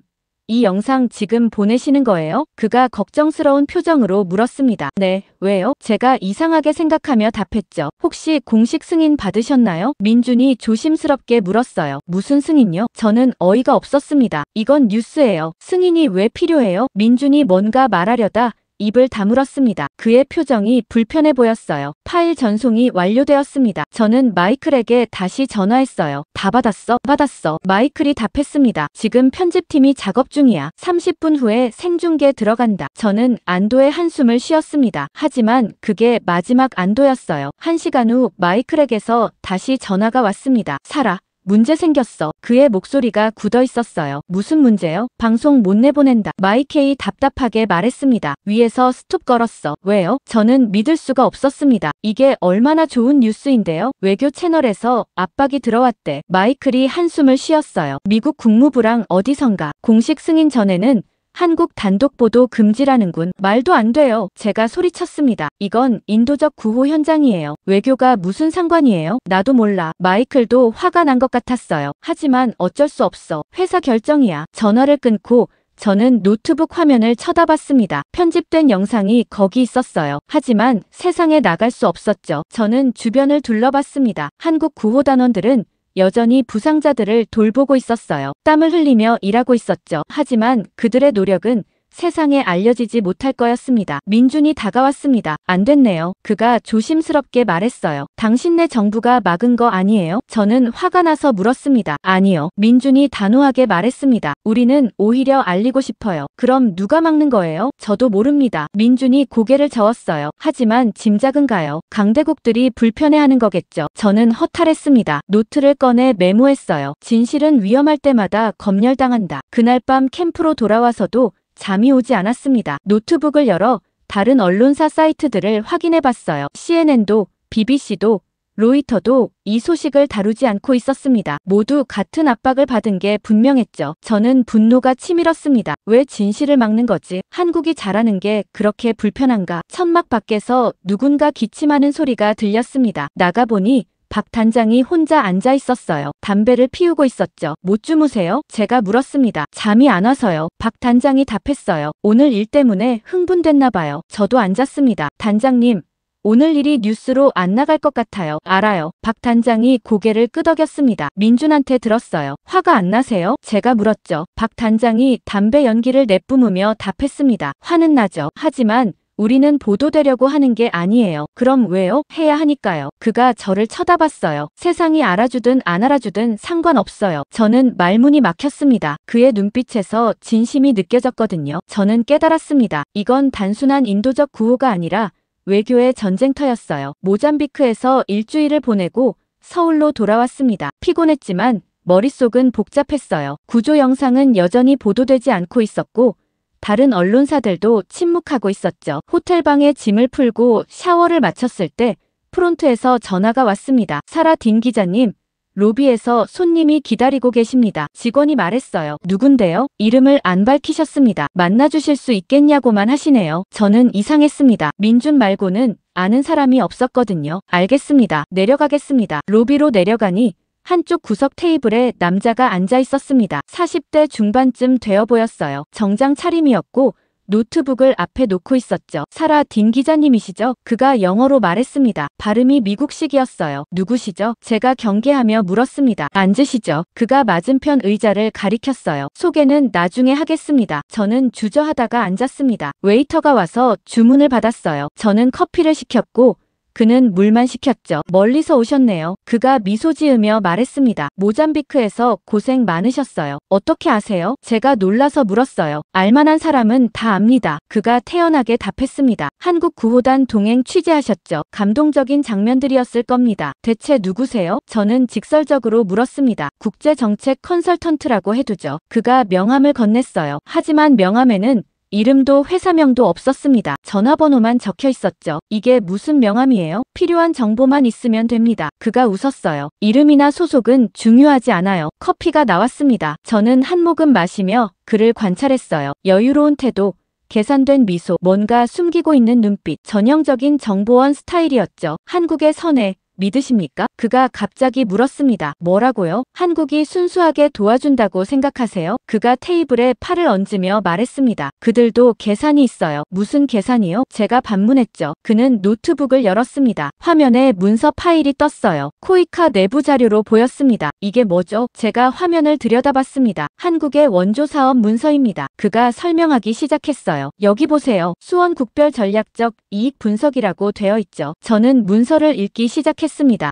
이 영상 지금 보내시는 거예요? 그가 걱정스러운 표정으로 물었습니다. 네, 왜요? 제가 이상하게 생각하며 답했죠. 혹시 공식 승인 받으셨나요? 민준이 조심스럽게 물었어요. 무슨 승인요? 저는 어이가 없었습니다. 이건 뉴스예요. 승인이 왜 필요해요? 민준이 뭔가 말하려다 입을 다물었습니다. 그의 표정이 불편해 보였어요. 파일 전송이 완료되었습니다. 저는 마이클에게 다시 전화했어요. 다 받았어? 받았어. 마이클이 답했습니다. 지금 편집팀이 작업 중이야. 30분 후에 생중계 들어간다. 저는 안도의 한숨을 쉬었습니다. 하지만 그게 마지막 안도였어요. 1시간 후 마이클에게서 다시 전화가 왔습니다. 사라, 문제 생겼어. 그의 목소리가 굳어 있었어요. 무슨 문제요? 방송 못 내보낸다. 마이케이 답답하게 말했습니다. 위에서 스톱 걸었어. 왜요? 저는 믿을 수가 없었습니다. 이게 얼마나 좋은 뉴스인데요. 외교 채널에서 압박이 들어왔대. 마이클이 한숨을 쉬었어요. 미국 국무부랑 어디선가 공식 승인 전에는 한국 단독 보도 금지라는군. 말도 안 돼요. 제가 소리쳤습니다. 이건 인도적 구호 현장이에요. 외교가 무슨 상관이에요? 나도 몰라. 마이클도 화가 난 것 같았어요. 하지만 어쩔 수 없어. 회사 결정이야. 전화를 끊고 저는 노트북 화면을 쳐다봤습니다. 편집된 영상이 거기 있었어요. 하지만 세상에 나갈 수 없었죠. 저는 주변을 둘러봤습니다. 한국 구호단원들은 여전히 부상자들을 돌보고 있었어요. 땀을 흘리며 일하고 있었죠. 하지만 그들의 노력은 세상에 알려지지 못할 거였습니다. 민준이 다가왔습니다. 안 됐네요. 그가 조심스럽게 말했어요. 당신네 정부가 막은 거 아니에요? 저는 화가 나서 물었습니다. 아니요. 민준이 단호하게 말했습니다. 우리는 오히려 알리고 싶어요. 그럼 누가 막는 거예요? 저도 모릅니다. 민준이 고개를 저었어요. 하지만 짐작은가요? 강대국들이 불편해하는 거겠죠. 저는 허탈했습니다. 노트를 꺼내 메모했어요. 진실은 위험할 때마다 검열당한다. 그날 밤 캠프로 돌아와서도 잠이 오지 않았습니다. 노트북을 열어 다른 언론사 사이트들을 확인해 봤어요. CNN도, BBC도, 로이터도 이 소식을 다루지 않고 있었습니다. 모두 같은 압박을 받은 게 분명했죠. 저는 분노가 치밀었습니다. 왜 진실을 막는 거지? 한국이 잘하는 게 그렇게 불편한가? 천막 밖에서 누군가 기침하는 소리가 들렸습니다. 나가보니 박 단장이 혼자 앉아 있었어요. 담배를 피우고 있었죠. 못 주무세요? 제가 물었습니다. 잠이 안 와서요. 박 단장이 답했어요. 오늘 일 때문에 흥분됐나 봐요. 저도 앉았습니다. 단장님, 오늘 일이 뉴스로 안 나갈 것 같아요. 알아요. 박 단장이 고개를 끄덕였습니다. 민준한테 들었어요. 화가 안 나세요? 제가 물었죠. 박 단장이 담배 연기를 내뿜으며 답했습니다. 화는 나죠. 하지만 우리는 보도되려고 하는 게 아니에요. 그럼 왜요? 해야 하니까요. 그가 저를 쳐다봤어요. 세상이 알아주든 안 알아주든 상관없어요. 저는 말문이 막혔습니다. 그의 눈빛에서 진심이 느껴졌거든요. 저는 깨달았습니다. 이건 단순한 인도적 구호가 아니라 외교의 전쟁터였어요. 모잠비크에서 일주일을 보내고 서울로 돌아왔습니다. 피곤했지만 머릿속은 복잡했어요. 구조 영상은 여전히 보도되지 않고 있었고 다른 언론사들도 침묵하고 있었죠. 호텔방에 짐을 풀고 샤워를 마쳤을 때 프론트에서 전화가 왔습니다. 사라 딘 기자님, 로비에서 손님이 기다리고 계십니다. 직원이 말했어요. 누군데요? 이름을 안 밝히셨습니다. 만나주실 수 있겠냐고만 하시네요. 저는 이상했습니다. 민준 말고는 아는 사람이 없었거든요. 알겠습니다. 내려가겠습니다. 로비로 내려가니 한쪽 구석 테이블에 남자가 앉아 있었습니다. 40대 중반쯤 되어 보였어요. 정장 차림이었고 노트북을 앞에 놓고 있었죠. 사라 딘 기자님이시죠? 그가 영어로 말했습니다. 발음이 미국식이었어요. 누구시죠? 제가 경계하며 물었습니다. 앉으시죠. 그가 맞은편 의자를 가리켰어요. 소개는 나중에 하겠습니다. 저는 주저하다가 앉았습니다. 웨이터가 와서 주문을 받았어요. 저는 커피를 시켰고 그는 물만 시켰죠. 멀리서 오셨네요. 그가 미소 지으며 말했습니다. 모잠비크에서 고생 많으셨어요. 어떻게 아세요? 제가 놀라서 물었어요. 알만한 사람은 다 압니다. 그가 태연하게 답했습니다. 한국 구호단 동행 취재하셨죠. 감동적인 장면들이었을 겁니다. 대체 누구세요? 저는 직설적으로 물었습니다. 국제정책 컨설턴트라고 해두죠. 그가 명함을 건넸어요. 하지만 명함에는 이름도 회사명도 없었습니다. 전화번호만 적혀 있었죠. 이게 무슨 명함이에요? 필요한 정보만 있으면 됩니다. 그가 웃었어요. 이름이나 소속은 중요하지 않아요. 커피가 나왔습니다. 저는 한 모금 마시며 그를 관찰했어요. 여유로운 태도, 계산된 미소, 뭔가 숨기고 있는 눈빛, 전형적인 정보원 스타일이었죠. 한국의 선해, 믿으십니까? 그가 갑자기 물었습니다. 뭐라고요? 한국이 순수하게 도와준다고 생각하세요? 그가 테이블에 팔을 얹으며 말했습니다. 그들도 계산이 있어요. 무슨 계산이요? 제가 반문했죠. 그는 노트북을 열었습니다. 화면에 문서 파일이 떴어요. 코이카 내부 자료로 보였습니다. 이게 뭐죠? 제가 화면을 들여다봤습니다. 한국의 원조 사업 문서입니다. 그가 설명하기 시작했어요. 여기 보세요. 수원 국별 전략적 이익 분석이라고 되어 있죠. 저는 문서를 읽기 시작했습니다.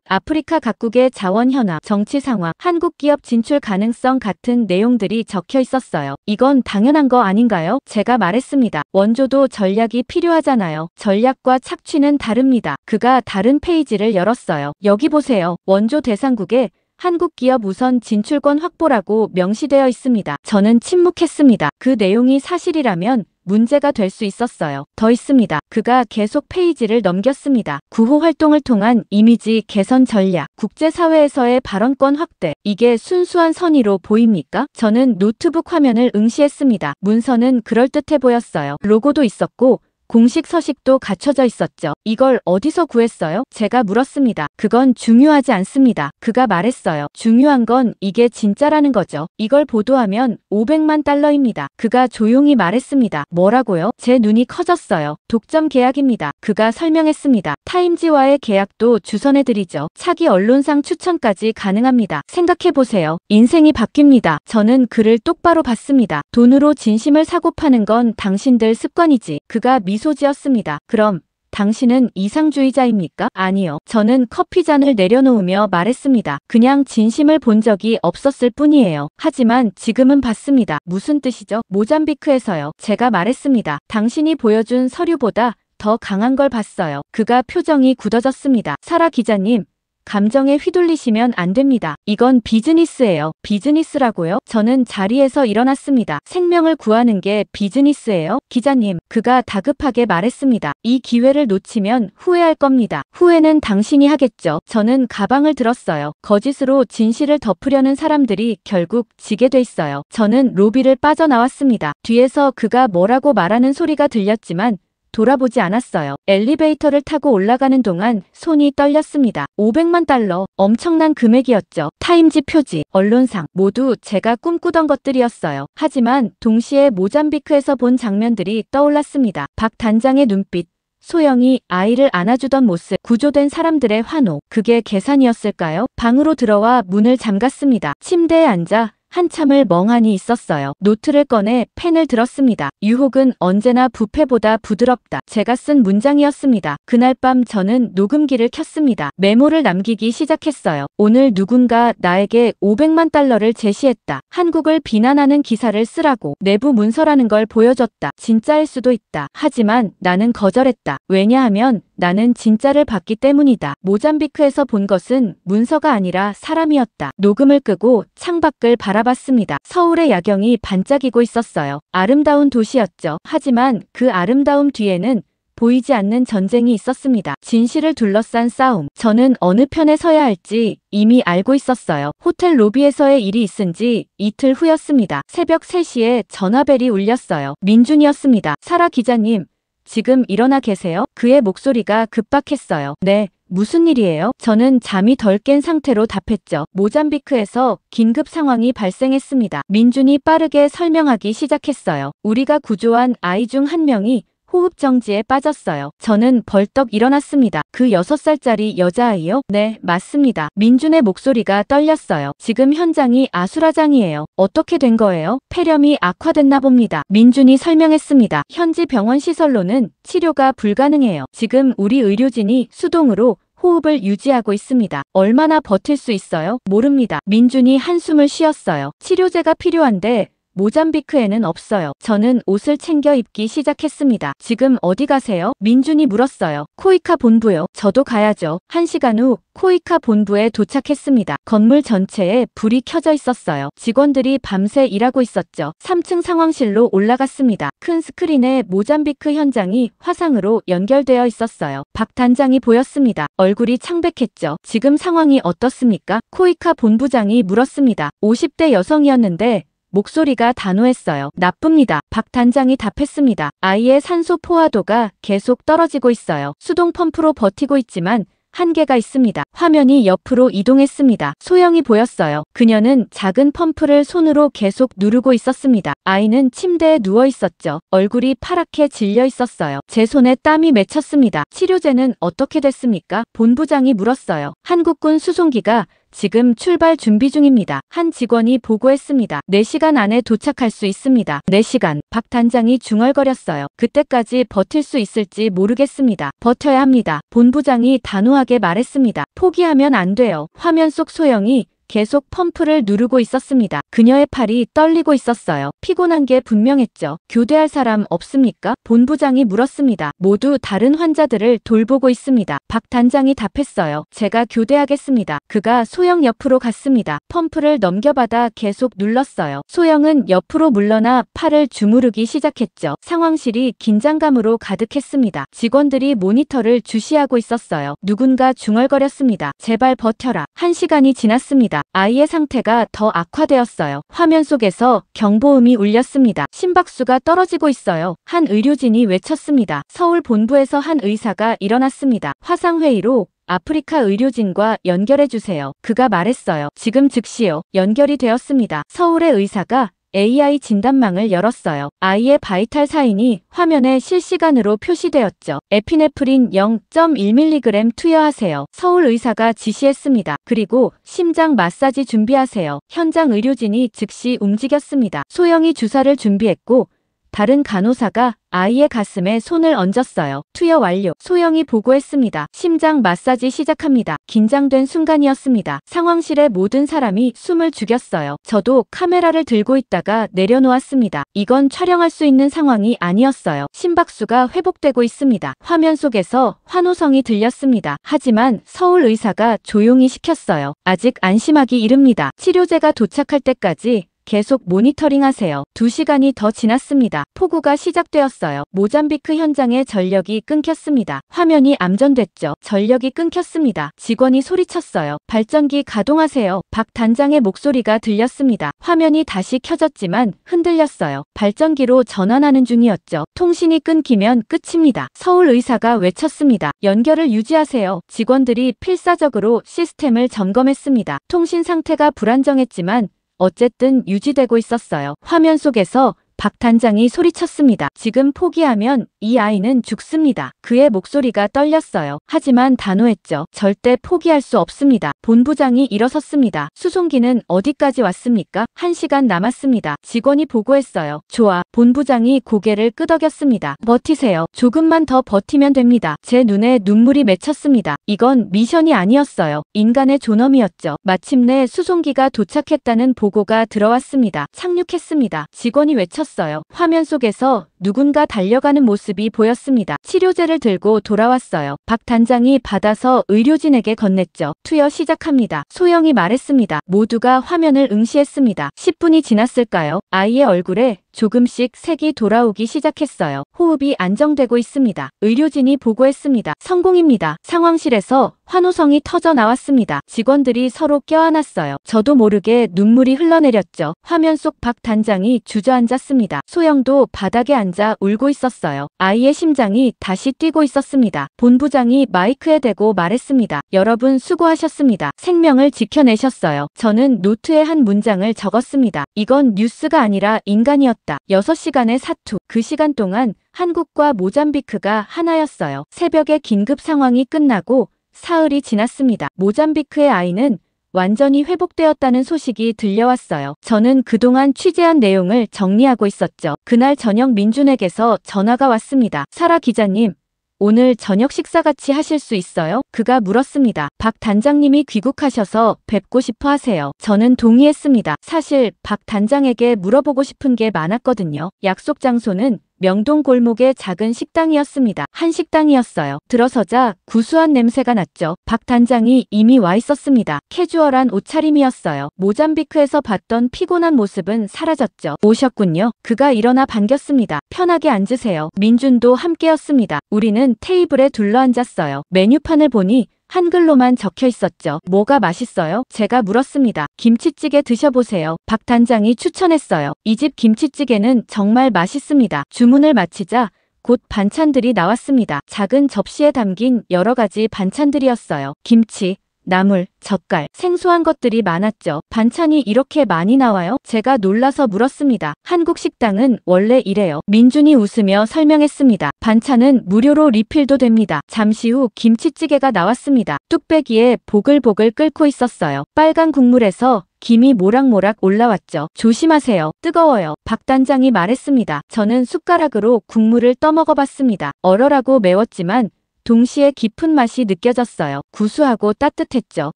아프리카 각국의 자원 현황, 정치 상황, 한국 기업 진출 가능성 같은 내용들이 적혀 있었어요. 이건 당연한 거 아닌가요? 제가 말했습니다. 원조도 전략이 필요하잖아요. 전략과 착취는 다릅니다. 그가 다른 페이지를 열었어요. 여기 보세요. 원조 대상국에 한국 기업 우선 진출권 확보라고 명시되어 있습니다. 저는 침묵했습니다. 그 내용이 사실이라면 문제가 될 수 있었어요. 더 있습니다. 그가 계속 페이지를 넘겼습니다. 구호 활동을 통한 이미지 개선 전략, 국제사회에서의 발언권 확대, 이게 순수한 선의로 보입니까? 저는 노트북 화면을 응시했습니다. 문서는 그럴듯해 보였어요. 로고도 있었고 공식 서식도 갖춰져 있었죠. 이걸 어디서 구했어요? 제가 물었습니다. 그건 중요하지 않습니다. 그가 말했어요. 중요한 건 이게 진짜라는 거죠. 이걸 보도하면 500만 달러입니다. 그가 조용히 말했습니다. 뭐라고요? 제 눈이 커졌어요. 독점 계약입니다. 그가 설명했습니다. 타임지와의 계약도 주선해드리죠. 차기 언론상 추천까지 가능합니다. 생각해보세요. 인생이 바뀝니다. 저는 그를 똑바로 봤습니다. 돈으로 진심을 사고 파는 건 당신들 습관이지. 그가 미소 지었습니다. 그럼 당신은 이상주의자입니까? 아니요. 저는 커피잔을 내려놓으며 말했습니다. 그냥 진심을 본 적이 없었을 뿐이에요. 하지만 지금은 봤습니다. 무슨 뜻이죠? 모잠비크에서요. 제가 말했습니다. 당신이 보여준 서류보다 더 강한 걸 봤어요. 그가 표정이 굳어졌습니다. 사라 기자님, 감정에 휘둘리시면 안 됩니다. 이건 비즈니스예요. 비즈니스라고요? 저는 자리에서 일어났습니다. 생명을 구하는 게 비즈니스예요? 기자님, 그가 다급하게 말했습니다. 이 기회를 놓치면 후회할 겁니다. 후회는 당신이 하겠죠. 저는 가방을 들었어요. 거짓으로 진실을 덮으려는 사람들이 결국 지게 돼 있어요. 저는 로비를 빠져나왔습니다. 뒤에서 그가 뭐라고 말하는 소리가 들렸지만 돌아보지 않았어요. 엘리베이터를 타고 올라가는 동안 손이 떨렸습니다. 500만 달러, 엄청난 금액이었죠. 타임지 표지, 언론상, 모두 제가 꿈꾸던 것들이었어요. 하지만 동시에 모잠비크에서 본 장면들이 떠올랐습니다. 박 단장의 눈빛, 소영이 아이를 안아주던 모습, 구조된 사람들의 환호, 그게 계산이었을까요? 방으로 들어와 문을 잠갔습니다. 침대에 앉아 한참을 멍하니 있었어요. 노트를 꺼내 펜을 들었습니다. 유혹은 언제나 부패보다 부드럽다. 제가 쓴 문장이었습니다. 그날 밤 저는 녹음기를 켰습니다. 메모를 남기기 시작했어요. 오늘 누군가 나에게 500만 달러를 제시했다. 한국을 비난하는 기사를 쓰라고. 내부 문서라는 걸 보여줬다. 진짜일 수도 있다. 하지만 나는 거절했다. 왜냐하면 나는 진짜를 봤기 때문이다. 모잠비크에서 본 것은 문서가 아니라 사람이었다. 녹음을 끄고 창밖을 바라봤습니다. 서울의 야경이 반짝이고 있었어요. 아름다운 도시였죠. 하지만 그 아름다움 뒤에는 보이지 않는 전쟁이 있었습니다. 진실을 둘러싼 싸움. 저는 어느 편에 서야 할지 이미 알고 있었어요. 호텔 로비에서의 일이 있은 지 이틀 후였습니다. 새벽 3시에 전화벨이 울렸어요. 민준이었습니다. 사라 기자님, 지금 일어나 계세요? 그의 목소리가 급박했어요. 네. 무슨 일이에요? 저는 잠이 덜 깬 상태로 답했죠. 모잠비크에서 긴급 상황이 발생했습니다. 민준이 빠르게 설명하기 시작했어요. 우리가 구조한 아이 중 한 명이 호흡정지에 빠졌어요. 저는 벌떡 일어났습니다. 그 6살짜리 여자아이요? 네, 맞습니다. 민준의 목소리가 떨렸어요. 지금 현장이 아수라장이에요. 어떻게 된 거예요? 폐렴이 악화됐나 봅니다. 민준이 설명했습니다. 현지 병원 시설로는 치료가 불가능해요. 지금 우리 의료진이 수동으로 호흡을 유지하고 있습니다. 얼마나 버틸 수 있어요? 모릅니다. 민준이 한숨을 쉬었어요. 치료제가 필요한데 모잠비크에는 없어요. 저는 옷을 챙겨 입기 시작했습니다. 지금 어디 가세요? 민준이 물었어요. 코이카 본부요. 저도 가야죠. 1시간 후 코이카 본부에 도착했습니다. 건물 전체에 불이 켜져 있었어요. 직원들이 밤새 일하고 있었죠. 3층 상황실로 올라갔습니다. 큰 스크린에 모잠비크 현장이 화상으로 연결되어 있었어요. 박 단장이 보였습니다. 얼굴이 창백했죠. 지금 상황이 어떻습니까? 코이카 본부장이 물었습니다. 50대 여성이었는데 목소리가 단호했어요. 나쁩니다. 박 단장이 답했습니다. 아이의 산소 포화도가 계속 떨어지고 있어요. 수동 펌프로 버티고 있지만 한계가 있습니다. 화면이 옆으로 이동했습니다. 소영이 보였어요. 그녀는 작은 펌프를 손으로 계속 누르고 있었습니다. 아이는 침대에 누워 있었죠. 얼굴이 파랗게 질려 있었어요. 제 손에 땀이 맺혔습니다. 치료제는 어떻게 됐습니까? 본부장이 물었어요. 한국군 수송기가 지금 출발 준비 중입니다. 한 직원이 보고했습니다. 4시간 안에 도착할 수 있습니다. 4시간. 박 단장이 중얼거렸어요. 그때까지 버틸 수 있을지 모르겠습니다. 버텨야 합니다. 본부장이 단호하게 말했습니다. 포기하면 안 돼요. 화면 속 소영이 계속 펌프를 누르고 있었습니다. 그녀의 팔이 떨리고 있었어요. 피곤한 게 분명했죠. 교대할 사람 없습니까? 본부장이 물었습니다. 모두 다른 환자들을 돌보고 있습니다. 박 단장이 답했어요. 제가 교대하겠습니다. 그가 소영 옆으로 갔습니다. 펌프를 넘겨받아 계속 눌렀어요. 소영은 옆으로 물러나 팔을 주무르기 시작했죠. 상황실이 긴장감으로 가득했습니다. 직원들이 모니터를 주시하고 있었어요. 누군가 중얼거렸습니다. 제발 버텨라. 1시간이 지났습니다. 아이의 상태가 더 악화되었어요. 화면 속에서 경보음이 울렸습니다. 심박수가 떨어지고 있어요. 한 의료진이 외쳤습니다. 서울 본부에서 한 의사가 일어났습니다. 화상회의로 아프리카 의료진과 연결해주세요. 그가 말했어요. 지금 즉시요. 연결이 되었습니다. 서울의 의사가 AI 진단망을 열었어요. 아이의 바이탈 사인이 화면에 실시간으로 표시되었죠. 에피네프린 0.1mg 투여하세요. 서울 의사가 지시했습니다. 그리고 심장 마사지 준비하세요. 현장 의료진이 즉시 움직였습니다. 소영이 주사를 준비했고 다른 간호사가 아이의 가슴에 손을 얹었어요. 투여 완료. 소영이 보고했습니다. 심장 마사지 시작합니다. 긴장된 순간이었습니다. 상황실의 모든 사람이 숨을 죽였어요. 저도 카메라를 들고 있다가 내려놓았습니다. 이건 촬영할 수 있는 상황이 아니었어요. 심박수가 회복되고 있습니다. 화면 속에서 환호성이 들렸습니다. 하지만 서울 의사가 조용히 시켰어요. 아직 안심하기 이릅니다. 치료제가 도착할 때까지 계속 모니터링 하세요. 2시간이 더 지났습니다. 폭우가 시작되었어요. 모잠비크 현장에 전력이 끊겼습니다. 화면이 암전됐죠. 전력이 끊겼습니다. 직원이 소리쳤어요. 발전기 가동하세요. 박 단장의 목소리가 들렸습니다. 화면이 다시 켜졌지만 흔들렸어요. 발전기로 전환하는 중이었죠. 통신이 끊기면 끝입니다. 서울 의사가 외쳤습니다. 연결을 유지하세요. 직원들이 필사적으로 시스템을 점검했습니다. 통신 상태가 불안정했지만 어쨌든 유지되고 있었어요. 화면 속에서 박 단장이 소리쳤습니다. 지금 포기하면 이 아이는 죽습니다. 그의 목소리가 떨렸어요. 하지만 단호했죠. 절대 포기할 수 없습니다. 본부장이 일어섰습니다. 수송기는 어디까지 왔습니까? 1시간 남았습니다. 직원이 보고했어요. 좋아. 본부장이 고개를 끄덕였습니다. 버티세요. 조금만 더 버티면 됩니다. 제 눈에 눈물이 맺혔습니다. 이건 미션이 아니었어요. 인간의 존엄이었죠. 마침내 수송기가 도착했다는 보고가 들어왔습니다. 착륙했습니다. 직원이 외쳤어요. 화면 속에서 누군가 달려가는 모습이 보였습니다. 치료제를 들고 돌아왔어요. 박 단장이 받아서 의료진에게 건넸죠. 투여 시작합니다. 소영이 말했습니다. 모두가 화면을 응시했습니다. 10분이 지났을까요? 아이의 얼굴에 조금씩 색이 돌아오기 시작했어요. 호흡이 안정되고 있습니다. 의료진이 보고했습니다. 성공입니다. 상황실에서 환호성이 터져 나왔습니다. 직원들이 서로 껴안았어요. 저도 모르게 눈물이 흘러내렸죠. 화면 속 박 단장이 주저앉았습니다. 소영도 바닥에 앉아 울고 있었어요. 아이의 심장이 다시 뛰고 있었습니다. 본부장이 마이크에 대고 말했습니다. 여러분 수고하셨습니다. 생명을 지켜내셨어요. 저는 노트에 한 문장을 적었습니다. 이건 뉴스가 아니라 인간이었다. 6시간의 사투. 그 시간 동안 한국과 모잠비크가 하나였어요. 새벽에 긴급 상황이 끝나고 사흘이 지났습니다. 모잠비크의 아이는 완전히 회복되었다는 소식이 들려왔어요. 저는 그동안 취재한 내용을 정리하고 있었죠. 그날 저녁 민준에게서 전화가 왔습니다. 사라 기자님, 오늘 저녁 식사 같이 하실 수 있어요? 그가 물었습니다. 박 단장님이 귀국하셔서 뵙고 싶어 하세요. 저는 동의했습니다. 사실 박 단장에게 물어보고 싶은 게 많았거든요. 약속 장소는 명동 골목의 작은 식당이었습니다. 한식당이었어요. 들어서자 구수한 냄새가 났죠. 박 단장이 이미 와 있었습니다. 캐주얼한 옷차림이었어요. 모잠비크에서 봤던 피곤한 모습은 사라졌죠. 오셨군요. 그가 일어나 반겼습니다. 편하게 앉으세요. 민준도 함께였습니다. 우리는 테이블에 둘러앉았어요. 메뉴판을 보니 한글로만 적혀 있었죠. 뭐가 맛있어요? 제가 물었습니다. 김치찌개 드셔보세요. 박 단장이 추천했어요. 이 집 김치찌개는 정말 맛있습니다. 주문을 마치자 곧 반찬들이 나왔습니다. 작은 접시에 담긴 여러 가지 반찬들이었어요. 김치, 나물, 젓갈, 생소한 것들이 많았죠. 반찬이 이렇게 많이 나와요? 제가 놀라서 물었습니다. 한국 식당은 원래 이래요. 민준이 웃으며 설명했습니다. 반찬은 무료로 리필도 됩니다. 잠시 후 김치찌개가 나왔습니다. 뚝배기에 보글보글 끓고 있었어요. 빨간 국물에서 김이 모락모락 올라왔죠. 조심하세요. 뜨거워요. 박 단장이 말했습니다. 저는 숟가락으로 국물을 떠먹어봤습니다. 얼얼하고 매웠지만 동시에 깊은 맛이 느껴졌어요. 구수하고 따뜻했죠.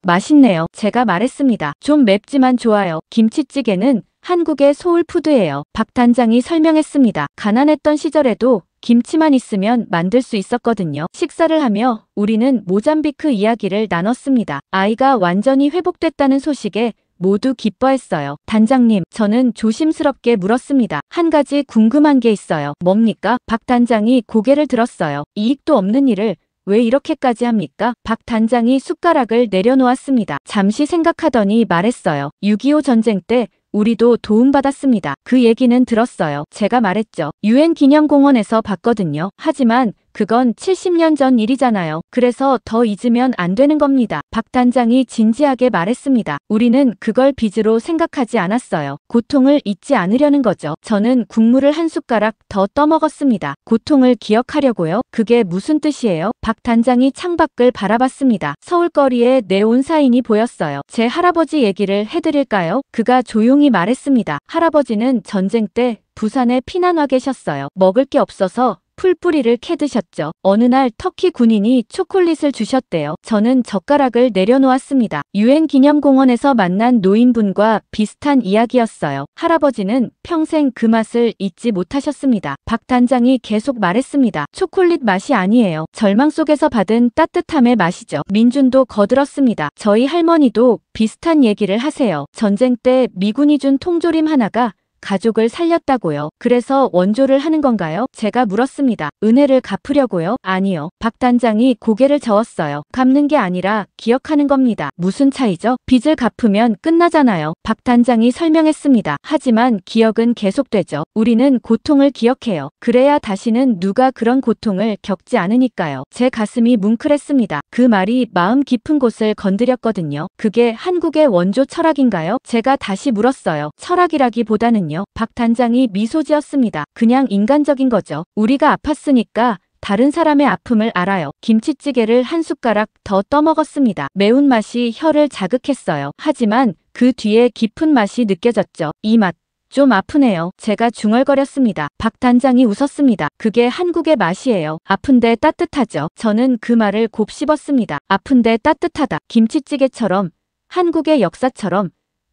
맛있네요. 제가 말했습니다. 좀 맵지만 좋아요. 김치찌개는 한국의 소울푸드예요. 박 단장이 설명했습니다. 가난했던 시절에도 김치만 있으면 만들 수 있었거든요. 식사를 하며 우리는 모잠비크 이야기를 나눴습니다. 아이가 완전히 회복됐다는 소식에 모두 기뻐했어요. 단장님, 저는 조심스럽게 물었습니다. 한 가지 궁금한 게 있어요. 뭡니까? 박 단장이 고개를 들었어요. 이익도 없는 일을 왜 이렇게까지 합니까? 박 단장이 숟가락을 내려놓았습니다. 잠시 생각하더니 말했어요. 6.25 전쟁 때 우리도 도움받았습니다. 그 얘기는 들었어요. 제가 말했죠. UN 기념공원에서 봤거든요. 하지만 그건 70년 전 일이잖아요. 그래서 더 잊으면 안 되는 겁니다. 박 단장이 진지하게 말했습니다. 우리는 그걸 빚으로 생각하지 않았어요. 고통을 잊지 않으려는 거죠. 저는 국물을 한 숟가락 더 떠먹었습니다. 고통을 기억하려고요? 그게 무슨 뜻이에요? 박 단장이 창밖을 바라봤습니다. 서울거리에 네온 사인이 보였어요. 제 할아버지 얘기를 해드릴까요? 그가 조용히 말했습니다. 할아버지는 전쟁 때 부산에 피난 와 계셨어요. 먹을 게 없어서 풀뿌리를 캐드셨죠. 어느 날 터키 군인이 초콜릿을 주셨대요. 저는 젓가락을 내려놓았습니다. 유엔 기념공원에서 만난 노인분과 비슷한 이야기였어요. 할아버지는 평생 그 맛을 잊지 못하셨습니다. 박 단장이 계속 말했습니다. 초콜릿 맛이 아니에요. 절망 속에서 받은 따뜻함의 맛이죠. 민준도 거들었습니다. 저희 할머니도 비슷한 얘기를 하세요. 전쟁 때 미군이 준 통조림 하나가 가족을 살렸다고요. 그래서 원조를 하는 건가요? 제가 물었습니다. 은혜를 갚으려고요? 아니요. 박 단장이 고개를 저었어요. 갚는 게 아니라 기억하는 겁니다. 무슨 차이죠? 빚을 갚으면 끝나잖아요. 박 단장이 설명했습니다. 하지만 기억은 계속되죠. 우리는 고통을 기억해요. 그래야 다시는 누가 그런 고통을 겪지 않으니까요. 제 가슴이 뭉클했습니다. 그 말이 마음 깊은 곳을 건드렸거든요. 그게 한국의 원조 철학인가요? 제가 다시 물었어요. 철학이라기보다는 박 단장이 미소 지었습니다. 그냥 인간적인 거죠. 우리가 아팠으니까 다른 사람의 아픔을 알아요. 김치찌개를 한 숟가락 더 떠먹었습니다. 매운맛이 혀를 자극했어요. 하지만 그 뒤에 깊은 맛이 느껴졌죠. 이 맛. 좀 아프네요. 제가 중얼거렸습니다. 박 단장이 웃었습니다. 그게 한국의 맛이에요. 아픈데 따뜻하죠. 저는 그 말을 곱씹었습니다. 아픈데 따뜻하다. 김치찌개처럼, 한국의 역사처럼,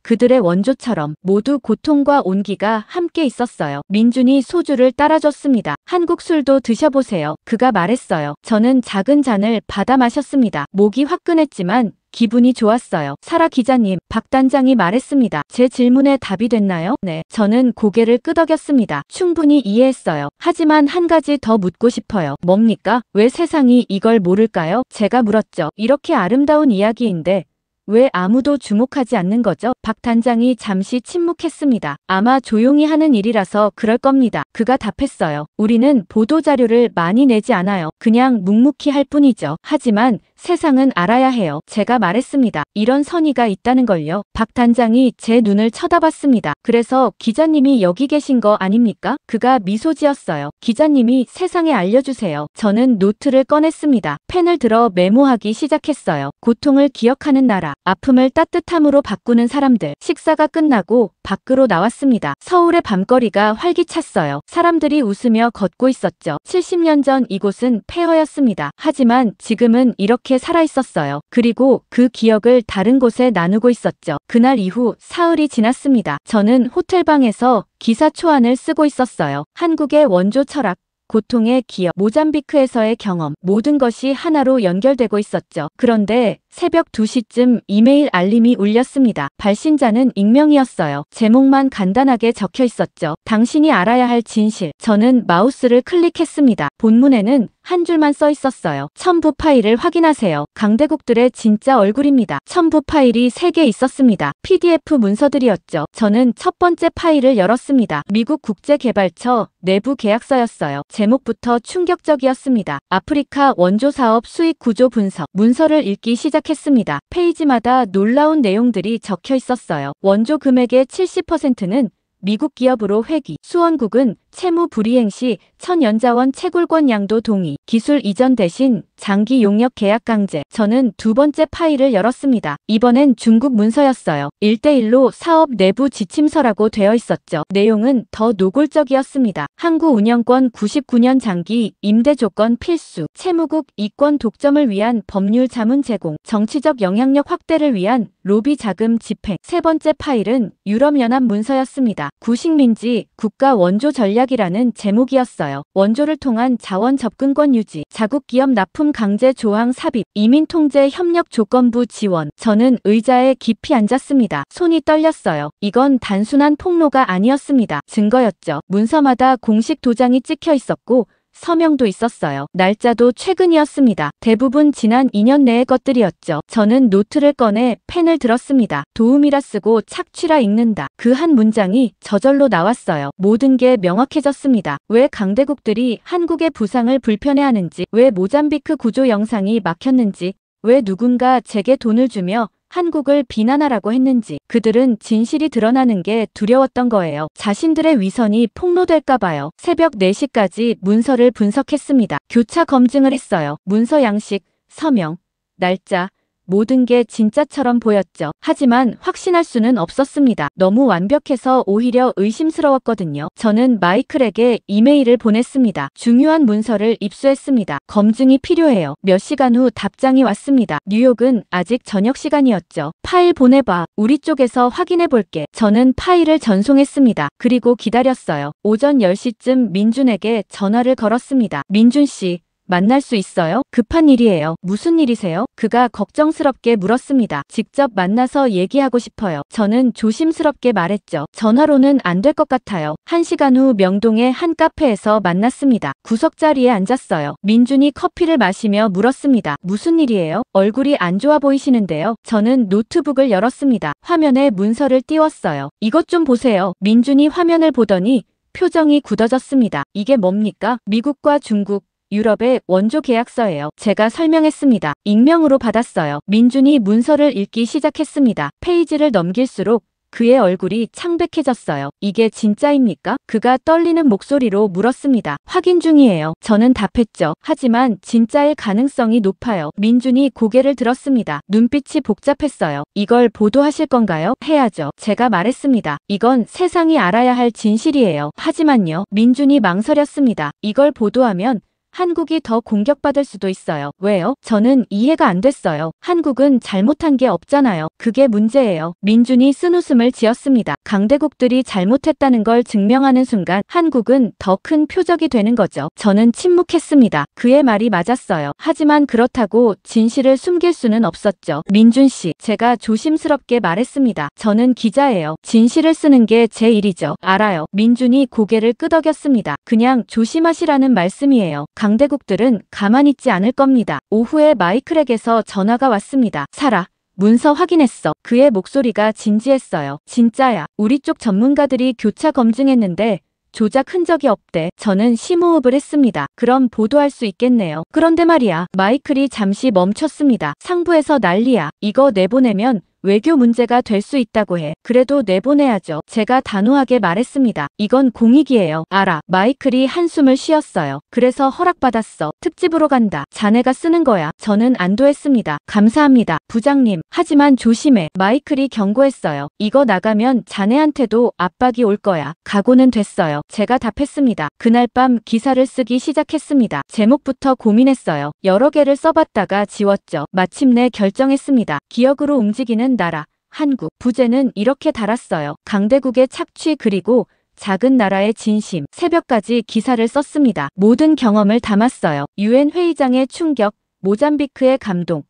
그들의 원조처럼 모두 고통과 온기가 함께 있었어요. 민준이 소주를 따라줬습니다. 한국 술도 드셔보세요. 그가 말했어요. 저는 작은 잔을 받아 마셨습니다. 목이 화끈했지만 기분이 좋았어요. 사라 기자님, 박 단장이 말했습니다. 제 질문에 답이 됐나요? 네. 저는 고개를 끄덕였습니다. 충분히 이해했어요. 하지만 한 가지 더 묻고 싶어요. 뭡니까? 왜 세상이 이걸 모를까요? 제가 물었죠. 이렇게 아름다운 이야기인데 왜 아무도 주목하지 않는 거죠? 박 단장이 잠시 침묵했습니다. 아마 조용히 하는 일이라서 그럴 겁니다. 그가 답했어요. 우리는 보도자료를 많이 내지 않아요. 그냥 묵묵히 할 뿐이죠. 하지만 세상은 알아야 해요. 제가 말했습니다. 이런 선의가 있다는 걸요. 박 단장이 제 눈을 쳐다봤습니다. 그래서 기자님이 여기 계신 거 아닙니까? 그가 미소 지었어요. 기자님이 세상에 알려주세요. 저는 노트를 꺼냈습니다. 펜을 들어 메모하기 시작했어요. 고통을 기억하는 나라. 아픔을 따뜻함으로 바꾸는 사람들. 식사가 끝나고 밖으로 나왔습니다. 서울의 밤거리가 활기찼어요. 사람들이 웃으며 걷고 있었죠. 70년 전 이곳은 폐허였습니다. 하지만 지금은 이렇게 살아있었어요. 그리고 그 기억을 다른 곳에 나누고 있었죠. 그날 이후 사흘이 지났습니다. 저는 호텔방에서 기사 초안을 쓰고 있었어요. 한국의 원조 철학, 고통의 기억, 모잠비크에서의 경험, 모든 것이 하나로 연결되고 있었죠. 그런데 새벽 2시쯤 이메일 알림이 울렸습니다. 발신자는 익명이었어요. 제목만 간단하게 적혀 있었죠. 당신이 알아야 할 진실. 저는 마우스를 클릭했습니다. 본문에는 한 줄만 써 있었어요. 첨부 파일을 확인하세요. 강대국들의 진짜 얼굴입니다. 첨부 파일이 3개 있었습니다. PDF 문서들이었죠. 저는 첫 번째 파일을 열었습니다. 미국 국제개발처 내부 계약서였어요. 제목부터 충격적이었습니다. 아프리카 원조 사업 수익 구조 분석. 문서를 읽기 시작했습니다. 페이지마다 놀라운 내용들이 적혀 있었어요. 원조 금액의 70%는 미국 기업으로 회귀, 수원국은 채무 불이행 시 천연자원 채굴권 양도 동의, 기술 이전 대신 장기 용역 계약 강제. 저는 두 번째 파일을 열었습니다. 이번엔 중국 문서였어요. 1:1로 사업 내부 지침서라고 되어 있었죠. 내용은 더 노골적이었습니다. 항구 운영권 99년 장기 임대 조건 필수, 채무국 이권 독점을 위한 법률 자문 제공, 정치적 영향력 확대를 위한 로비 자금 집행. 세 번째 파일은 유럽연합 문서였습니다. 구식민지 국가 원조 전략이라는 제목이었어요. 원조를 통한 자원 접근권 유지, 자국 기업 납품 강제 조항 삽입, 이민 통제 협력 조건부 지원. 저는 의자에 깊이 앉았습니다. 손이 떨렸어요. 이건 단순한 폭로가 아니었습니다. 증거였죠. 문서마다 공식 도장이 찍혀 있었고 서명도 있었어요. 날짜도 최근이었습니다. 대부분 지난 2년 내의 것들이었죠. 저는 노트를 꺼내 펜을 들었습니다. 도움이라 쓰고 착취라 읽는다. 그 한 문장이 저절로 나왔어요. 모든 게 명확해졌습니다. 왜 강대국들이 한국의 부상을 불편해하는지, 왜 모잠비크 구조 영상이 막혔는지, 왜 누군가 제게 돈을 주며 한국을 비난하라고 했는지. 그들은 진실이 드러나는 게 두려웠던 거예요. 자신들의 위선이 폭로될까봐요. 새벽 4시까지 문서를 분석했습니다. 교차 검증을 했어요. 문서 양식, 서명, 날짜, 모든 게 진짜처럼 보였죠. 하지만 확신할 수는 없었습니다. 너무 완벽해서 오히려 의심스러웠거든요. 저는 마이클에게 이메일을 보냈습니다. 중요한 문서를 입수했습니다. 검증이 필요해요. 몇 시간 후 답장이 왔습니다. 뉴욕은 아직 저녁 시간이었죠. 파일 보내봐. 우리 쪽에서 확인해 볼게. 저는 파일을 전송했습니다. 그리고 기다렸어요. 오전 10시쯤 민준에게 전화를 걸었습니다. 민준 씨. 만날 수 있어요? 급한 일이에요. 무슨 일이세요? 그가 걱정스럽게 물었습니다. 직접 만나서 얘기하고 싶어요. 저는 조심스럽게 말했죠. 전화로는 안 될 것 같아요. 1시간 후 명동의 한 카페에서 만났습니다. 구석자리에 앉았어요. 민준이 커피를 마시며 물었습니다. 무슨 일이에요? 얼굴이 안 좋아 보이시는데요. 저는 노트북을 열었습니다. 화면에 문서를 띄웠어요. 이것 좀 보세요. 민준이 화면을 보더니 표정이 굳어졌습니다. 이게 뭡니까? 미국과 중국, 유럽의 원조 계약서예요. 제가 설명했습니다. 익명으로 받았어요. 민준이 문서를 읽기 시작했습니다. 페이지를 넘길수록 그의 얼굴이 창백해졌어요. 이게 진짜입니까? 그가 떨리는 목소리로 물었습니다. 확인 중이에요. 저는 답했죠. 하지만 진짜일 가능성이 높아요. 민준이 고개를 들었습니다. 눈빛이 복잡했어요. 이걸 보도하실 건가요? 해야죠. 제가 말했습니다. 이건 세상이 알아야 할 진실이에요. 하지만요. 민준이 망설였습니다. 이걸 보도하면 한국이 더 공격받을 수도 있어요. 왜요? 저는 이해가 안 됐어요. 한국은 잘못한 게 없잖아요. 그게 문제예요. 민준이 쓴웃음을 지었습니다. 강대국들이 잘못했다는 걸 증명하는 순간 한국은 더 큰 표적이 되는 거죠. 저는 침묵했습니다. 그의 말이 맞았어요. 하지만 그렇다고 진실을 숨길 수는 없었죠. 민준 씨, 제가 조심스럽게 말했습니다. 저는 기자예요. 진실을 쓰는 게 제 일이죠. 알아요. 민준이 고개를 끄덕였습니다. 그냥 조심하시라는 말씀이에요. 강대국들은 가만히 있지 않을 겁니다. 오후에 마이클에게서 전화가 왔습니다. 사라, 문서 확인했어. 그의 목소리가 진지했어요. 진짜야. 우리 쪽 전문가들이 교차 검증했는데 조작 흔적이 없대. 저는 심호흡을 했습니다. 그럼 보도할 수 있겠네요. 그런데 말이야. 마이클이 잠시 멈췄습니다. 상부에서 난리야. 이거 내보내면 외교 문제가 될 수 있다고 해. 그래도 내보내야죠. 제가 단호하게 말했습니다. 이건 공익이에요. 알아. 마이클이 한숨을 쉬었어요. 그래서 허락받았어. 특집으로 간다. 자네가 쓰는 거야. 저는 안도했습니다. 감사합니다. 부장님. 하지만 조심해. 마이클이 경고했어요. 이거 나가면 자네한테도 압박이 올 거야. 각오는 됐어요. 제가 답했습니다. 그날 밤 기사를 쓰기 시작했습니다. 제목부터 고민했어요. 여러 개를 써봤다가 지웠죠. 마침내 결정했습니다. 기억으로 움직이는 나라, 한국. 부제는 이렇게 달았어요. 강대국의 착취 그리고 작은 나라의 진심. 새벽까지 기사를 썼습니다. 모든 경험을 담았어요. 유엔 회의장의 충격, 모잠비크의 감동,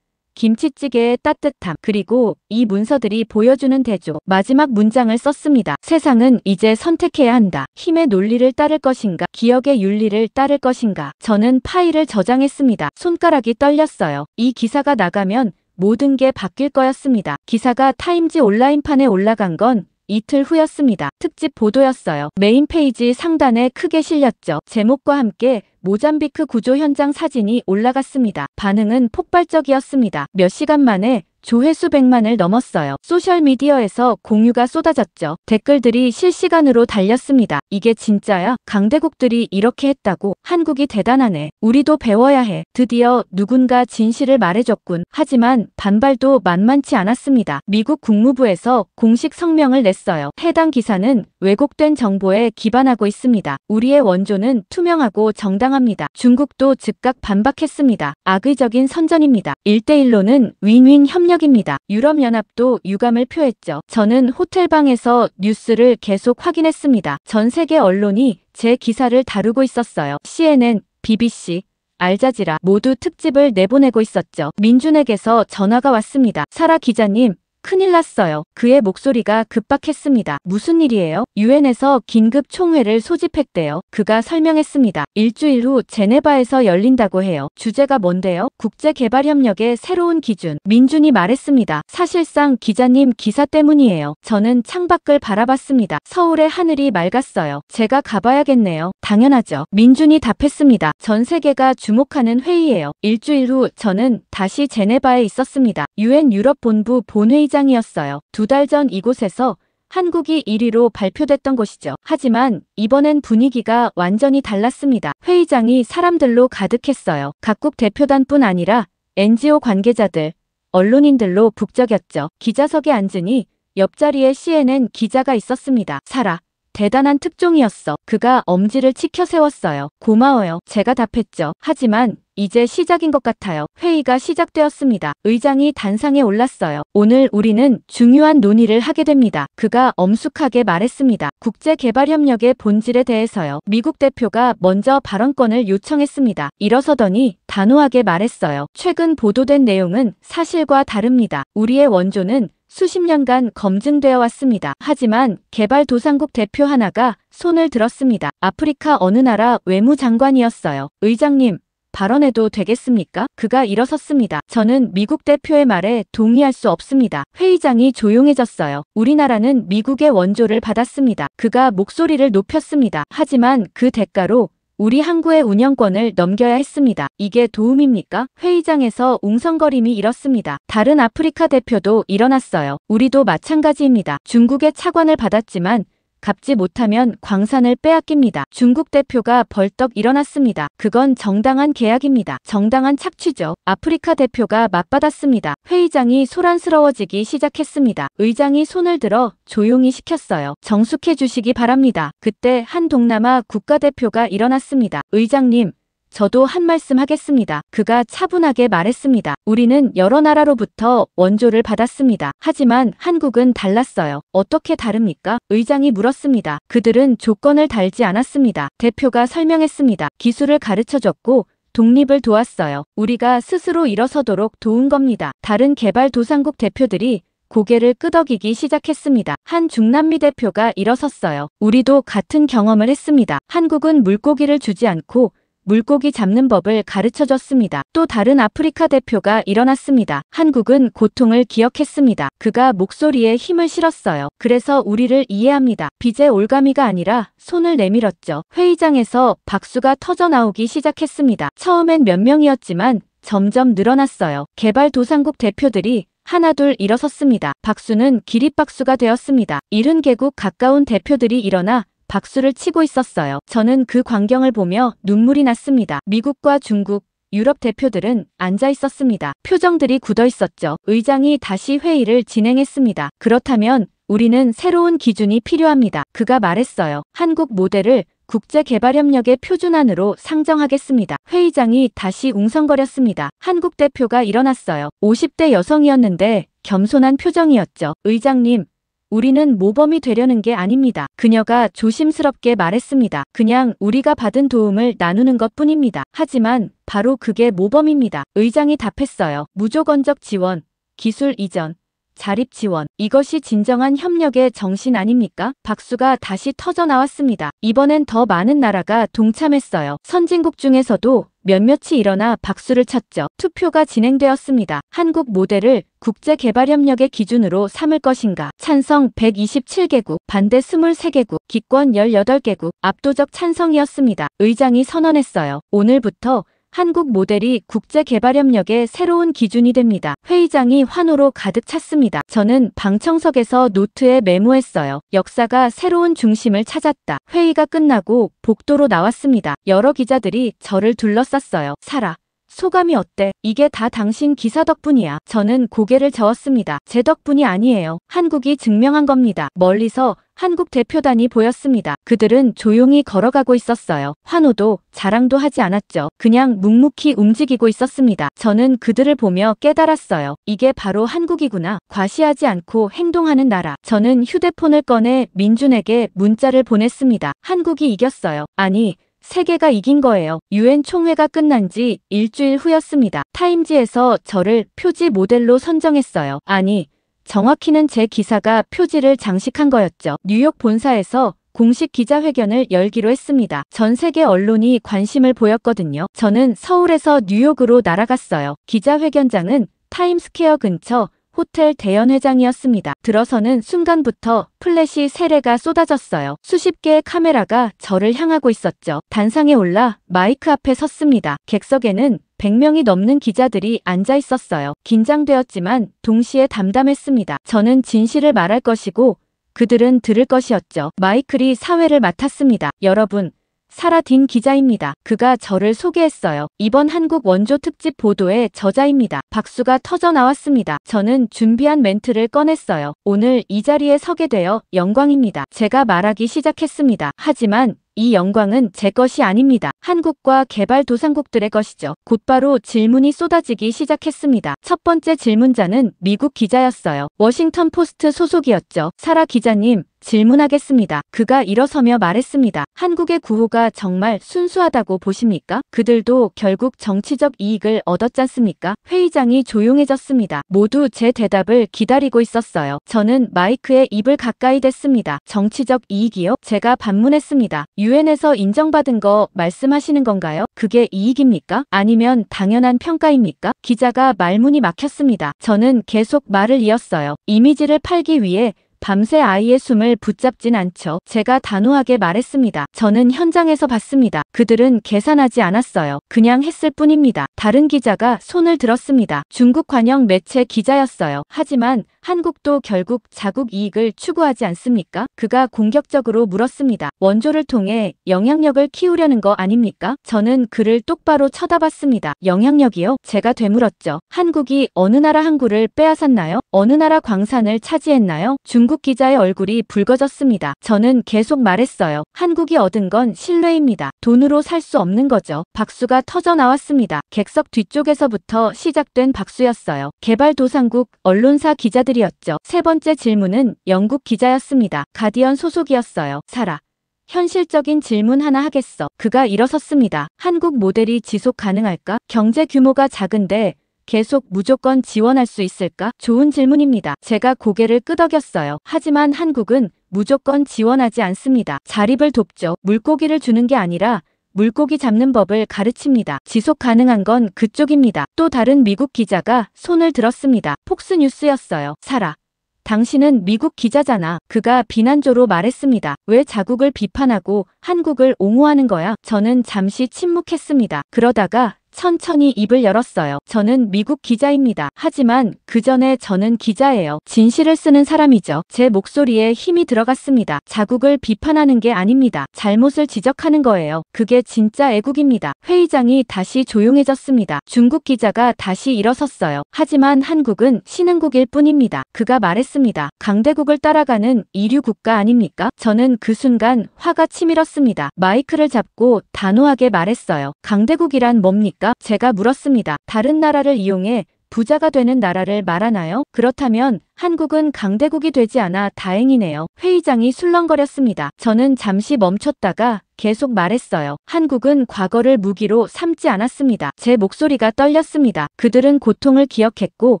김치찌개의 따뜻함, 그리고 이 문서들이 보여주는 대조. 마지막 문장을 썼습니다. 세상은 이제 선택해야 한다. 힘의 논리를 따를 것인가, 기억의 윤리를 따를 것인가. 저는 파일을 저장했습니다. 손가락이 떨렸어요. 이 기사가 나가면 모든 게 바뀔 거였습니다. 기사가 타임지 온라인판에 올라간 건 이틀 후였습니다. 특집 보도였어요. 메인 페이지 상단에 크게 실렸죠. 제목과 함께 모잠비크 구조 현장 사진이 올라갔습니다. 반응은 폭발적이었습니다. 몇 시간 만에 조회수 100만을 넘었어요. 소셜미디어에서 공유가 쏟아졌죠. 댓글들이 실시간으로 달렸습니다. 이게 진짜야? 강대국들이 이렇게 했다고? 한국이 대단하네. 우리도 배워야 해. 드디어 누군가 진실을 말해줬군. 하지만 반발도 만만치 않았습니다. 미국 국무부에서 공식 성명을 냈어요. 해당 기사는 왜곡된 정보에 기반하고 있습니다. 우리의 원조는 투명하고 정당합니다. 중국도 즉각 반박했습니다. 악의적인 선전입니다. 1대1로는 윈윈 협력입니다. 유럽연합도 유감을 표했죠. 저는 호텔방에서 뉴스를 계속 확인했습니다. 전 세계 언론이 제 기사를 다루고 있었어요. CNN, BBC, 알자지라 모두 특집을 내보내고 있었죠. 민준에게서 전화가 왔습니다. 사라 기자님, 큰일 났어요. 그의 목소리가 급박했습니다. 무슨 일이에요? 유엔에서 긴급 총회를 소집했대요. 그가 설명했습니다. 일주일 후 제네바에서 열린다고 해요. 주제가 뭔데요? 국제개발협력의 새로운 기준. 민준이 말했습니다. 사실상 기자님 기사 때문이에요. 저는 창밖을 바라봤습니다. 서울의 하늘이 맑았어요. 제가 가봐야겠네요. 당연하죠. 민준이 답했습니다. 전 세계가 주목하는 회의예요. 일주일 후 저는 다시 제네바에 있었습니다. 유엔 유럽 본부 본회의장이었어요. 2달 전 이곳에서 한국이 1위로 발표됐던 곳이죠. 하지만 이번엔 분위기가 완전히 달랐습니다. 회의장이 사람들로 가득했어요. 각국 대표단뿐 아니라 NGO 관계자들, 언론인들로 북적였죠. 기자석에 앉으니 옆자리에 CNN 기자가 있었습니다. 사라. 대단한 특종이었어. 그가 엄지를 치켜 세웠어요. 고마워요. 제가 답했죠. 하지만 이제 시작인 것 같아요. 회의가 시작되었습니다. 의장이 단상에 올랐어요. 오늘 우리는 중요한 논의를 하게 됩니다. 그가 엄숙하게 말했습니다. 국제개발협력의 본질에 대해서요. 미국 대표가 먼저 발언권을 요청했습니다. 일어서더니 단호하게 말했어요. 최근 보도된 내용은 사실과 다릅니다. 우리의 원조는 수십 년간 검증되어 왔습니다. 하지만 개발도상국 대표 하나가 손을 들었습니다. 아프리카 어느 나라 외무장관이었어요. 의장님, 발언해도 되겠습니까? 그가 일어섰습니다. 저는 미국 대표의 말에 동의할 수 없습니다. 회의장이 조용해졌어요. 우리나라는 미국의 원조를 받았습니다. 그가 목소리를 높였습니다. 하지만 그 대가로 우리 항구의 운영권을 넘겨야 했습니다. 이게 도움입니까? 회의장에서 웅성거림이 일었습니다. 다른 아프리카 대표도 일어났어요. 우리도 마찬가지입니다. 중국의 차관을 받았지만 갚지 못하면 광산을 빼앗깁니다. 중국 대표가 벌떡 일어났습니다. 그건 정당한 계약입니다. 정당한 착취죠. 아프리카 대표가 맞받았습니다. 회의장이 소란스러워지기 시작했습니다. 의장이 손을 들어 조용히 시켰어요. 정숙해 주시기 바랍니다. 그때 한 동남아 국가대표가 일어났습니다. 의장님, 저도 한 말씀 하겠습니다. 그가 차분하게 말했습니다. 우리는 여러 나라로부터 원조를 받았습니다. 하지만 한국은 달랐어요. 어떻게 다릅니까? 의장이 물었습니다. 그들은 조건을 달지 않았습니다. 대표가 설명했습니다. 기술을 가르쳐줬고 독립을 도왔어요. 우리가 스스로 일어서도록 도운 겁니다. 다른 개발도상국 대표들이 고개를 끄덕이기 시작했습니다. 한 중남미 대표가 일어섰어요. 우리도 같은 경험을 했습니다. 한국은 물고기를 주지 않고 물고기 잡는 법을 가르쳐줬습니다. 또 다른 아프리카 대표가 일어났습니다. 한국은 고통을 기억했습니다. 그가 목소리에 힘을 실었어요. 그래서 우리를 이해합니다. 빚의 올가미가 아니라 손을 내밀었죠. 회의장에서 박수가 터져나오기 시작했습니다. 처음엔 몇 명이었지만 점점 늘어났어요. 개발도상국 대표들이 하나둘 일어섰습니다. 박수는 기립박수가 되었습니다. 70개국 가까운 대표들이 일어나 박수를 치고 있었어요. 저는 그 광경을 보며 눈물이 났습니다. 미국과 중국, 유럽 대표들은 앉아 있었습니다. 표정들이 굳어 있었죠. 의장이 다시 회의를 진행했습니다. 그렇다면 우리는 새로운 기준이 필요합니다. 그가 말했어요. 한국 모델을 국제개발협력의 표준안으로 상정하겠습니다. 회의장이 다시 웅성거렸습니다. 한국 대표가 일어났어요. 50대 여성이었는데 겸손한 표정이었죠. 의장님, 우리는 모범이 되려는 게 아닙니다. 그녀가 조심스럽게 말했습니다. 그냥 우리가 받은 도움을 나누는 것뿐입니다. 하지만 바로 그게 모범입니다. 의장이 답했어요. 무조건적 지원, 기술 이전, 자립 지원. 이것이 진정한 협력의 정신 아닙니까? 박수가 다시 터져 나왔습니다. 이번엔 더 많은 나라가 동참했어요. 선진국 중에서도 몇몇이 일어나 박수를 쳤죠. 투표가 진행되었습니다. 한국 모델을 국제개발협력의 기준으로 삼을 것인가? 찬성 127개국, 반대 23개국, 기권 18개국, 압도적 찬성이었습니다. 의장이 선언했어요. 오늘부터 한국 모델이 국제개발협력의 새로운 기준이 됩니다. 회의장이 환호로 가득 찼습니다. 저는 방청석에서 노트에 메모했어요. 역사가 새로운 중심을 찾았다. 회의가 끝나고 복도로 나왔습니다. 여러 기자들이 저를 둘러쌌어요. 사라, 소감이 어때? 이게 다 당신 기사 덕분이야. 저는 고개를 저었습니다. 제 덕분이 아니에요. 한국이 증명한 겁니다. 멀리서 한국 대표단이 보였습니다. 그들은 조용히 걸어가고 있었어요. 환호도 자랑도 하지 않았죠. 그냥 묵묵히 움직이고 있었습니다. 저는 그들을 보며 깨달았어요. 이게 바로 한국이구나. 과시하지 않고 행동하는 나라. 저는 휴대폰을 꺼내 민준에게 문자를 보냈습니다. 한국이 이겼어요. 아니, 세계가 이긴 거예요. 유엔 총회가 끝난 지 일주일 후였습니다. 타임지에서 저를 표지 모델로 선정했어요. 아니, 정확히는 제 기사가 표지를 장식한 거였죠. 뉴욕 본사에서 공식 기자회견을 열기로 했습니다. 전 세계 언론이 관심을 보였거든요. 저는 서울에서 뉴욕으로 날아갔어요. 기자회견장은 타임스퀘어 근처 호텔 대연회장이었습니다. 들어서는 순간부터 플래시 세례가 쏟아졌어요. 수십 개의 카메라가 저를 향하고 있었죠. 단상에 올라 마이크 앞에 섰습니다. 객석에는 100명이 넘는 기자들이 앉아 있었어요. 긴장되었지만 동시에 담담했습니다. 저는 진실을 말할 것이고 그들은 들을 것이었죠. 마이클이 사회를 맡았습니다. 여러분, 사라 딘 기자입니다. 그가 저를 소개했어요. 이번 한국 원조 특집 보도의 저자입니다. 박수가 터져 나왔습니다. 저는 준비한 멘트를 꺼냈어요. 오늘 이 자리에 서게 되어 영광입니다. 제가 말하기 시작했습니다. 하지만 이 영광은 제 것이 아닙니다. 한국과 개발도상국들의 것이죠. 곧바로 질문이 쏟아지기 시작했습니다. 첫 번째 질문자는 미국 기자였어요. 워싱턴 포스트 소속이었죠. 사라 기자님, 질문하겠습니다. 그가 일어서며 말했습니다. 한국의 구호가 정말 순수하다고 보십니까? 그들도 결국 정치적 이익을 얻었잖습니까? 회의장이 조용해졌습니다. 모두 제 대답을 기다리고 있었어요. 저는 마이크에 입을 가까이 댔습니다. 정치적 이익이요? 제가 반문했습니다. 유엔에서 인정받은 거 말씀하시는 건가요? 그게 이익입니까? 아니면 당연한 평가입니까? 기자가 말문이 막혔습니다. 저는 계속 말을 이었어요. 이미지를 팔기 위해 밤새 아이의 숨을 붙잡진 않죠. 제가 단호하게 말했습니다. 저는 현장에서 봤습니다. 그들은 계산하지 않았어요. 그냥 했을 뿐입니다. 다른 기자가 손을 들었습니다. 중국 관영 매체 기자였어요. 하지만 한국도 결국 자국 이익을 추구하지 않습니까? 그가 공격적으로 물었습니다. 원조를 통해 영향력을 키우려는 거 아닙니까? 저는 그를 똑바로 쳐다봤습니다. 영향력이요? 제가 되물었죠. 한국이 어느 나라 항구를 빼앗았나요? 어느 나라 광산을 차지했나요? 중국 기자의 얼굴이 붉어졌습니다. 저는 계속 말했어요. 한국이 얻은 건 신뢰입니다. 돈으로 살 수 없는 거죠. 박수가 터져 나왔습니다. 객석 뒤쪽에서부터 시작된 박수였어요. 개발도상국 언론사 기자들이었죠. 세 번째 질문은 영국 기자였습니다. 가디언 소속이었어요. 사라. 현실적인 질문 하나 하겠어. 그가 일어섰습니다. 한국 모델이 지속 가능할까? 경제 규모가 작은데 계속 무조건 지원할 수 있을까? 좋은 질문입니다. 제가 고개를 끄덕였어요. 하지만 한국은 무조건 지원하지 않습니다. 자립을 돕죠. 물고기를 주는 게 아니라 물고기 잡는 법을 가르칩니다. 지속 가능한 건 그쪽입니다. 또 다른 미국 기자가 손을 들었습니다. 폭스뉴스였어요. 사라. 당신은 미국 기자잖아. 그가 비난조로 말했습니다. 왜 자국을 비판하고 한국을 옹호하는 거야? 저는 잠시 침묵했습니다. 그러다가 천천히 입을 열었어요. 저는 미국 기자입니다. 하지만 그 전에 저는 기자예요. 진실을 쓰는 사람이죠. 제 목소리에 힘이 들어갔습니다. 자국을 비판하는 게 아닙니다. 잘못을 지적하는 거예요. 그게 진짜 애국입니다. 회의장이 다시 조용해졌습니다. 중국 기자가 다시 일어섰어요. 하지만 한국은 신흥국일 뿐입니다. 그가 말했습니다. 강대국을 따라가는 이류 국가 아닙니까? 저는 그 순간 화가 치밀었습니다. 마이크를 잡고 단호하게 말했어요. 강대국이란 뭡니까? 제가 물었습니다. 다른 나라를 이용해 부자가 되는 나라를 말하나요? 그렇다면 한국은 강대국이 되지 않아 다행이네요. 회의장이 술렁거렸습니다. 저는 잠시 멈췄다가 계속 말했어요. 한국은 과거를 무기로 삼지 않았습니다. 제 목소리가 떨렸습니다. 그들은 고통을 기억했고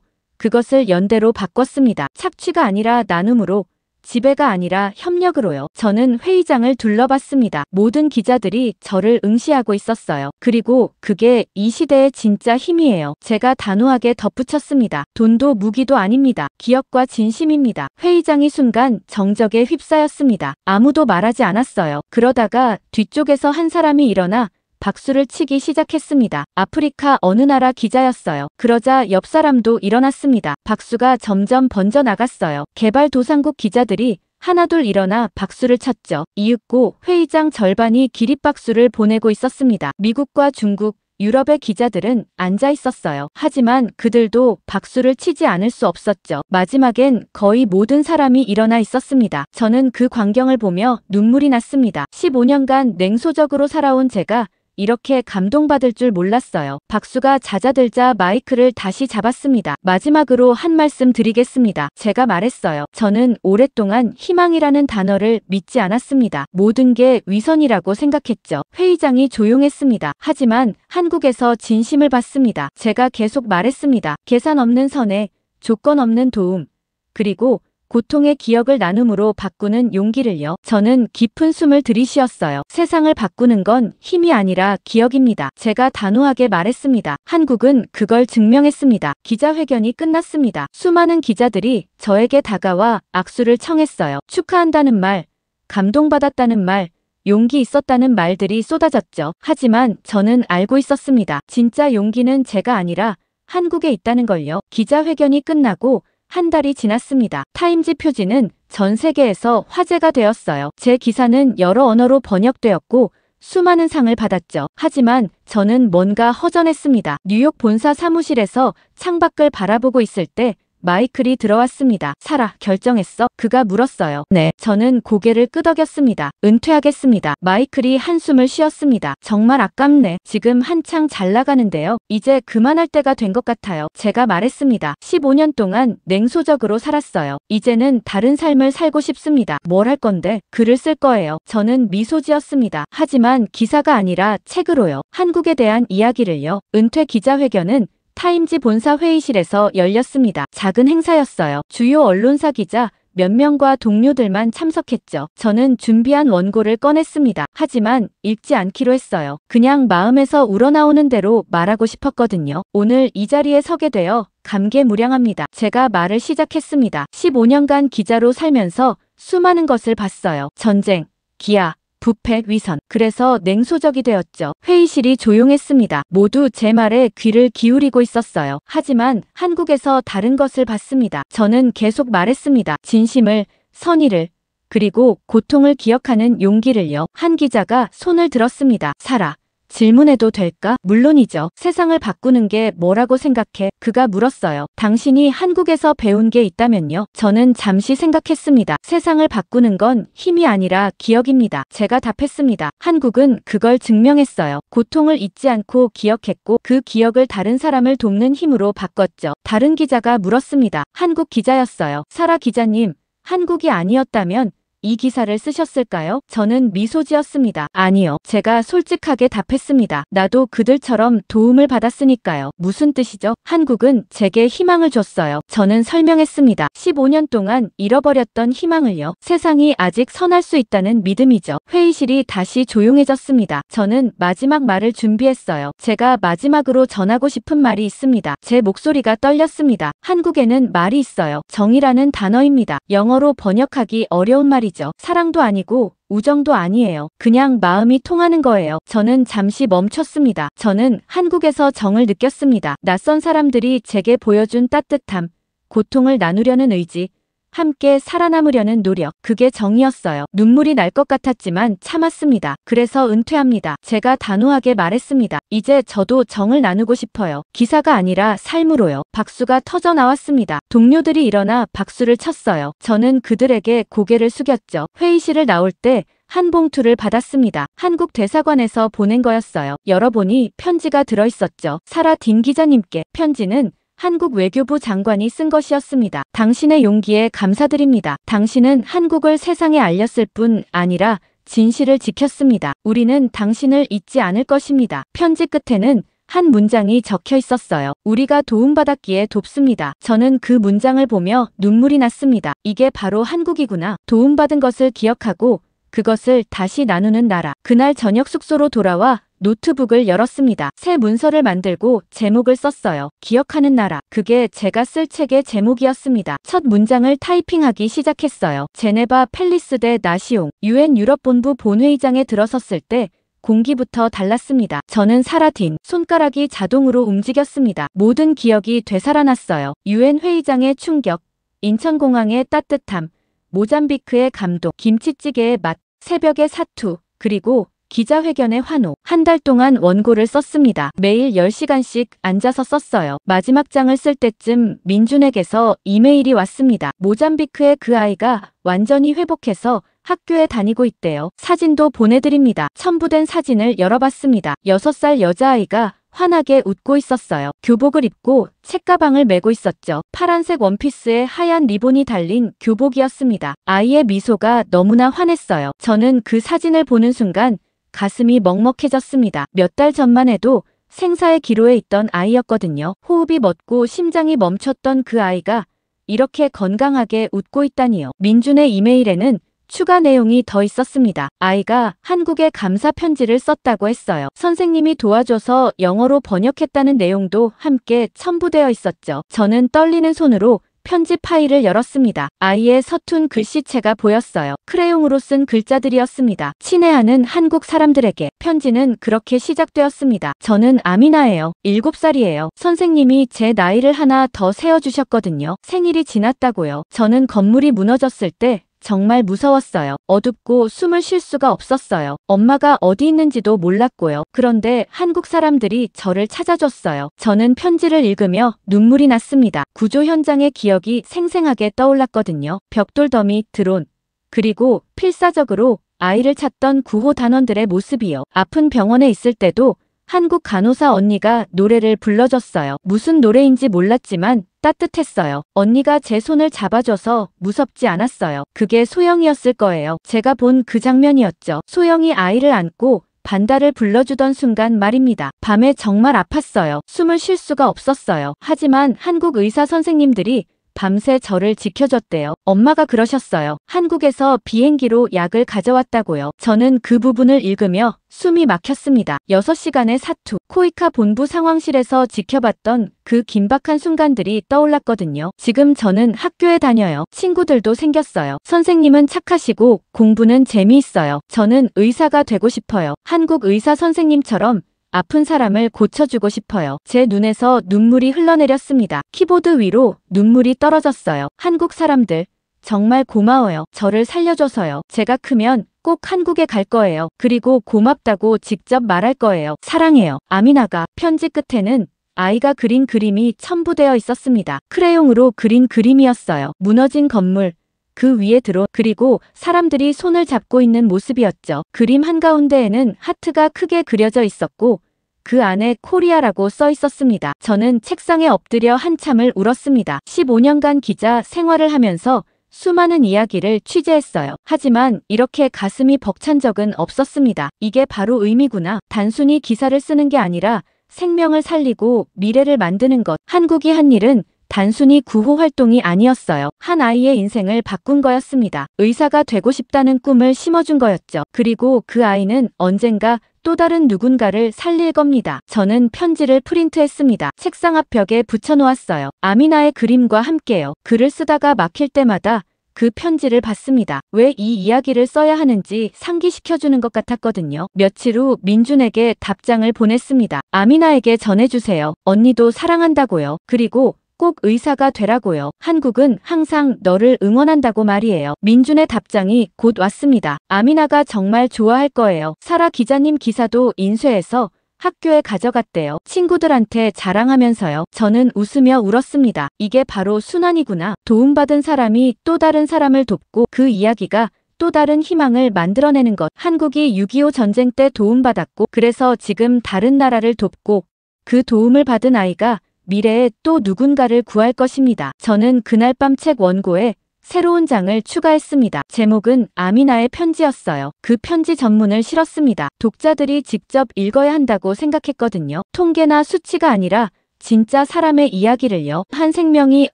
그것을 연대로 바꿨습니다. 착취가 아니라 나눔으로, 지배가 아니라 협력으로요. 저는 회의장을 둘러봤습니다. 모든 기자들이 저를 응시하고 있었어요. 그리고 그게 이 시대의 진짜 힘이에요. 제가 단호하게 덧붙였습니다. 돈도 무기도 아닙니다. 기업과 진심입니다. 회의장이 순간 정적에 휩싸였습니다. 아무도 말하지 않았어요. 그러다가 뒤쪽에서 한 사람이 일어나 박수를 치기 시작했습니다. 아프리카 어느 나라 기자였어요. 그러자 옆 사람도 일어났습니다. 박수가 점점 번져나갔어요. 개발도상국 기자들이 하나둘 일어나 박수를 쳤죠. 이윽고 회의장 절반이 기립박수를 보내고 있었습니다. 미국과 중국, 유럽의 기자들은 앉아 있었어요. 하지만 그들도 박수를 치지 않을 수 없었죠. 마지막엔 거의 모든 사람이 일어나 있었습니다. 저는 그 광경을 보며 눈물이 났습니다. 15년간 냉소적으로 살아온 제가 이렇게 감동받을 줄 몰랐어요. 박수가 잦아들자 마이크를 다시 잡았습니다. 마지막으로 한 말씀 드리겠습니다. 제가 말했어요. 저는 오랫동안 희망이라는 단어를 믿지 않았습니다. 모든 게 위선이라고 생각했죠. 회의장이 조용했습니다. 하지만 한국에서 진심을 받습니다. 제가 계속 말했습니다. 계산 없는 선해, 조건 없는 도움, 그리고 고통의 기억을 나눔으로 바꾸는 용기를요. 저는 깊은 숨을 들이쉬었어요. 세상을 바꾸는 건 힘이 아니라 기억입니다. 제가 단호하게 말했습니다. 한국은 그걸 증명했습니다. 기자회견이 끝났습니다. 수많은 기자들이 저에게 다가와 악수를 청했어요. 축하한다는 말, 감동받았다는 말, 용기 있었다는 말들이 쏟아졌죠. 하지만 저는 알고 있었습니다. 진짜 용기는 제가 아니라 한국에 있다는 걸요. 기자회견이 끝나고 한 달이 지났습니다. 타임지 표지는 전 세계에서 화제가 되었어요. 제 기사는 여러 언어로 번역되었고 수많은 상을 받았죠. 하지만 저는 뭔가 허전했습니다. 뉴욕 본사 사무실에서 창밖을 바라보고 있을 때 마이클이 들어왔습니다. 사라, 결정했어? 그가 물었어요. 네. 저는 고개를 끄덕였습니다. 은퇴하겠습니다. 마이클이 한숨을 쉬었습니다. 정말 아깝네. 지금 한창 잘 나가는데요. 이제 그만할 때가 된 것 같아요. 제가 말했습니다. 15년 동안 냉소적으로 살았어요. 이제는 다른 삶을 살고 싶습니다. 뭘 할 건데? 글을 쓸 거예요. 저는 미소 지었습니다. 하지만 기사가 아니라 책으로요. 한국에 대한 이야기를요. 은퇴 기자회견은 타임지 본사 회의실에서 열렸습니다. 작은 행사였어요. 주요 언론사 기자 몇 명과 동료들만 참석했죠. 저는 준비한 원고를 꺼냈습니다. 하지만 읽지 않기로 했어요. 그냥 마음에서 우러나오는 대로 말하고 싶었거든요. 오늘 이 자리에 서게 되어 감개무량합니다. 제가 말을 시작했습니다. 15년간 기자로 살면서 수많은 것을 봤어요. 전쟁, 기아, 부패, 위선. 그래서 냉소적이 되었죠. 회의실이 조용했습니다. 모두 제 말에 귀를 기울이고 있었어요. 하지만 한국에서 다른 것을 봤습니다. 저는 계속 말했습니다. 진심을, 선의를, 그리고 고통을 기억하는 용기를요. 한 기자가 손을 들었습니다. 사라, 질문해도 될까? 물론이죠. 세상을 바꾸는 게 뭐라고 생각해? 그가 물었어요. 당신이 한국에서 배운 게 있다면요? 저는 잠시 생각했습니다. 세상을 바꾸는 건 힘이 아니라 기억입니다. 제가 답했습니다. 한국은 그걸 증명했어요. 고통을 잊지 않고 기억했고 그 기억을 다른 사람을 돕는 힘으로 바꿨죠. 다른 기자가 물었습니다. 한국 기자였어요. 사라 기자님, 한국이 아니었다면 이 기사를 쓰셨을까요? 저는 미소 지었습니다. 아니요. 제가 솔직하게 답했습니다. 나도 그들처럼 도움을 받았으니까요. 무슨 뜻이죠? 한국은 제게 희망을 줬어요. 저는 설명했습니다. 15년 동안 잃어버렸던 희망을요. 세상이 아직 선할 수 있다는 믿음이죠. 회의실이 다시 조용해졌습니다. 저는 마지막 말을 준비했어요. 제가 마지막으로 전하고 싶은 말이 있습니다. 제 목소리가 떨렸습니다. 한국에는 말이 있어요. 정이라는 단어입니다. 영어로 번역하기 어려운 말이죠. 사랑도 아니고 우정도 아니에요. 그냥 마음이 통하는 거예요. 저는 잠시 멈췄습니다. 저는 한국에서 정을 느꼈습니다. 낯선 사람들이 제게 보여준 따뜻함, 고통을 나누려는 의지, 함께 살아남으려는 노력, 그게 정이었어요. 눈물이 날 것 같았지만 참았습니다. 그래서 은퇴합니다. 제가 단호하게 말했습니다. 이제 저도 정을 나누고 싶어요. 기사가 아니라 삶으로요. 박수가 터져 나왔습니다. 동료들이 일어나 박수를 쳤어요. 저는 그들에게 고개를 숙였죠. 회의실을 나올 때 한 봉투를 받았습니다. 한국 대사관에서 보낸 거였어요. 열어보니 편지가 들어있었죠. 사라 딘 기자님께. 편지는 한국 외교부 장관이 쓴 것이었습니다. 당신의 용기에 감사드립니다. 당신은 한국을 세상에 알렸을 뿐 아니라 진실을 지켰습니다. 우리는 당신을 잊지 않을 것입니다. 편지 끝에는 한 문장이 적혀 있었어요. 우리가 도움받았기에 돕습니다. 저는 그 문장을 보며 눈물이 났습니다. 이게 바로 한국이구나. 도움받은 것을 기억하고 그것을 다시 나누는 나라. 그날 저녁 숙소로 돌아와 노트북을 열었습니다. 새 문서를 만들고 제목을 썼어요. 기억하는 나라. 그게 제가 쓸 책의 제목이었습니다. 첫 문장을 타이핑하기 시작했어요. 제네바 팰리스 대 나시옹. UN 유럽본부 본회의장에 들어섰을 때 공기부터 달랐습니다. 저는 사라 딘. 손가락이 자동으로 움직였습니다. 모든 기억이 되살아났어요. UN 회의장의 충격, 인천공항의 따뜻함, 모잠비크의 감동, 김치찌개의 맛, 새벽의 사투, 그리고 기자회견의 환호. 한 달 동안 원고를 썼습니다. 매일 10시간씩 앉아서 썼어요. 마지막 장을 쓸 때쯤 민준에게서 이메일이 왔습니다. 모잠비크의 그 아이가 완전히 회복해서 학교에 다니고 있대요. 사진도 보내드립니다. 첨부된 사진을 열어봤습니다. 6살 여자아이가 환하게 웃고 있었어요. 교복을 입고 책가방을 메고 있었죠. 파란색 원피스에 하얀 리본이 달린 교복이었습니다. 아이의 미소가 너무나 환했어요. 저는 그 사진을 보는 순간 가슴이 먹먹해졌습니다. 몇 달 전만 해도 생사의 기로에 있던 아이였거든요. 호흡이 멎고 심장이 멈췄던 그 아이가 이렇게 건강하게 웃고 있다니요. 민준의 이메일에는 추가 내용이 더 있었습니다. 아이가 한국에 감사 편지를 썼다고 했어요. 선생님이 도와줘서 영어로 번역했다는 내용도 함께 첨부되어 있었죠. 저는 떨리는 손으로 편지 파일을 열었습니다. 아이의 서툰 글씨체가 보였어요. 크레용으로 쓴 글자들이었습니다. 친애하는 한국 사람들에게. 편지는 그렇게 시작되었습니다. 저는 아미나예요. 7살이에요. 선생님이 제 나이를 하나 더 세어주셨거든요. 생일이 지났다고요. 저는 건물이 무너졌을 때 정말 무서웠어요. 어둡고 숨을 쉴 수가 없었어요. 엄마가 어디 있는지도 몰랐고요. 그런데 한국 사람들이 저를 찾아줬어요. 저는 편지를 읽으며 눈물이 났습니다. 구조 현장의 기억이 생생하게 떠올랐거든요. 벽돌더미, 드론, 그리고 필사적으로 아이를 찾던 구호 단원들의 모습이요. 아픈 병원에 있을 때도 한국 간호사 언니가 노래를 불러줬어요. 무슨 노래인지 몰랐지만 따뜻했어요. 언니가 제 손을 잡아줘서 무섭지 않았어요. 그게 소영이었을 거예요. 제가 본 그 장면이었죠. 소영이 아이를 안고 반달을 불러주던 순간 말입니다. 밤에 정말 아팠어요. 숨을 쉴 수가 없었어요. 하지만 한국 의사 선생님들이 밤새 저를 지켜줬대요. 엄마가 그러셨어요. 한국에서 비행기로 약을 가져왔다고요. 저는 그 부분을 읽으며 숨이 막혔습니다. 6시간의 사투. 코이카 본부 상황실에서 지켜봤던 그 긴박한 순간들이 떠올랐거든요. 지금 저는 학교에 다녀요. 친구들도 생겼어요. 선생님은 착하시고 공부는 재미있어요. 저는 의사가 되고 싶어요. 한국 의사 선생님처럼 아픈 사람을 고쳐주고 싶어요. 제 눈에서 눈물이 흘러내렸습니다. 키보드 위로 눈물이 떨어졌어요. 한국 사람들, 정말 고마워요. 저를 살려줘서요. 제가 크면 꼭 한국에 갈 거예요. 그리고 고맙다고 직접 말할 거예요. 사랑해요. 아미나가. 편지 끝에는 아이가 그린 그림이 첨부되어 있었습니다. 크레용으로 그린 그림이었어요. 무너진 건물, 그 위에 드론, 그리고 사람들이 손을 잡고 있는 모습이었죠. 그림 한가운데에는 하트가 크게 그려져 있었고 그 안에 코리아라고 써 있었습니다. 저는 책상에 엎드려 한참을 울었습니다. 15년간 기자 생활을 하면서 수많은 이야기를 취재했어요. 하지만 이렇게 가슴이 벅찬 적은 없었습니다. 이게 바로 의미구나. 단순히 기사를 쓰는 게 아니라 생명을 살리고 미래를 만드는 것. 한국이 한 일은 단순히 구호 활동이 아니었어요. 한 아이의 인생을 바꾼 거였습니다. 의사가 되고 싶다는 꿈을 심어준 거였죠. 그리고 그 아이는 언젠가 또 다른 누군가를 살릴 겁니다. 저는 편지를 프린트했습니다. 책상 앞 벽에 붙여놓았어요. 아미나의 그림과 함께요. 글을 쓰다가 막힐 때마다 그 편지를 받습니다. 왜 이 이야기를 써야 하는지 상기시켜주는 것 같았거든요. 며칠 후 민준에게 답장을 보냈습니다. 아미나에게 전해주세요. 언니도 사랑한다고요. 그리고 꼭 의사가 되라고요. 한국은 항상 너를 응원한다고 말이에요. 민준의 답장이 곧 왔습니다. 아미나가 정말 좋아할 거예요. 사라 기자님 기사도 인쇄해서 학교에 가져갔대요. 친구들한테 자랑하면서요. 저는 웃으며 울었습니다. 이게 바로 순환이구나. 도움받은 사람이 또 다른 사람을 돕고 그 이야기가 또 다른 희망을 만들어내는 것. 한국이 6.25 전쟁 때 도움받았고 그래서 지금 다른 나라를 돕고 그 도움을 받은 아이가 미래에 또 누군가를 구할 것입니다. 저는 그날 밤 책 원고에 새로운 장을 추가했습니다. 제목은 아미나의 편지였어요. 그 편지 전문을 실었습니다. 독자들이 직접 읽어야 한다고 생각했거든요. 통계나 수치가 아니라 진짜 사람의 이야기를요. 한 생명이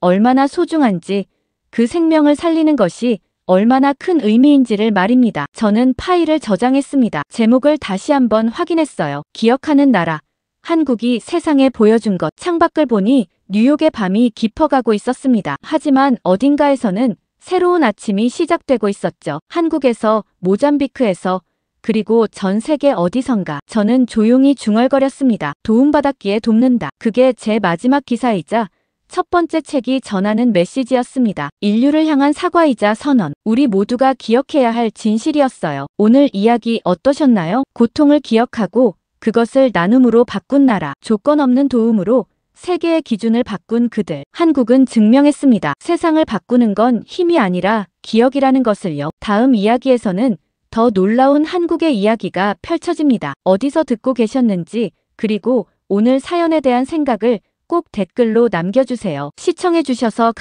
얼마나 소중한지, 그 생명을 살리는 것이 얼마나 큰 의미인지를 말입니다. 저는 파일을 저장했습니다. 제목을 다시 한번 확인했어요. 기억하는 나라. 한국이 세상에 보여준 것. 창밖을 보니 뉴욕의 밤이 깊어가고 있었습니다. 하지만 어딘가에서는 새로운 아침이 시작되고 있었죠. 한국에서, 모잠비크에서, 그리고 전 세계 어디선가. 저는 조용히 중얼거렸습니다. 도움받았기에 돕는다. 그게 제 마지막 기사이자 첫 번째 책이 전하는 메시지였습니다. 인류를 향한 사과이자 선언. 우리 모두가 기억해야 할 진실이었어요. 오늘 이야기 어떠셨나요? 고통을 기억하고 그것을 나눔으로 바꾼 나라. 조건 없는 도움으로 세계의 기준을 바꾼 그들. 한국은 증명했습니다. 세상을 바꾸는 건 힘이 아니라 기억이라는 것을요. 다음 이야기에서는 더 놀라운 한국의 이야기가 펼쳐집니다. 어디서 듣고 계셨는지, 그리고 오늘 사연에 대한 생각을 꼭 댓글로 남겨주세요. 시청해주셔서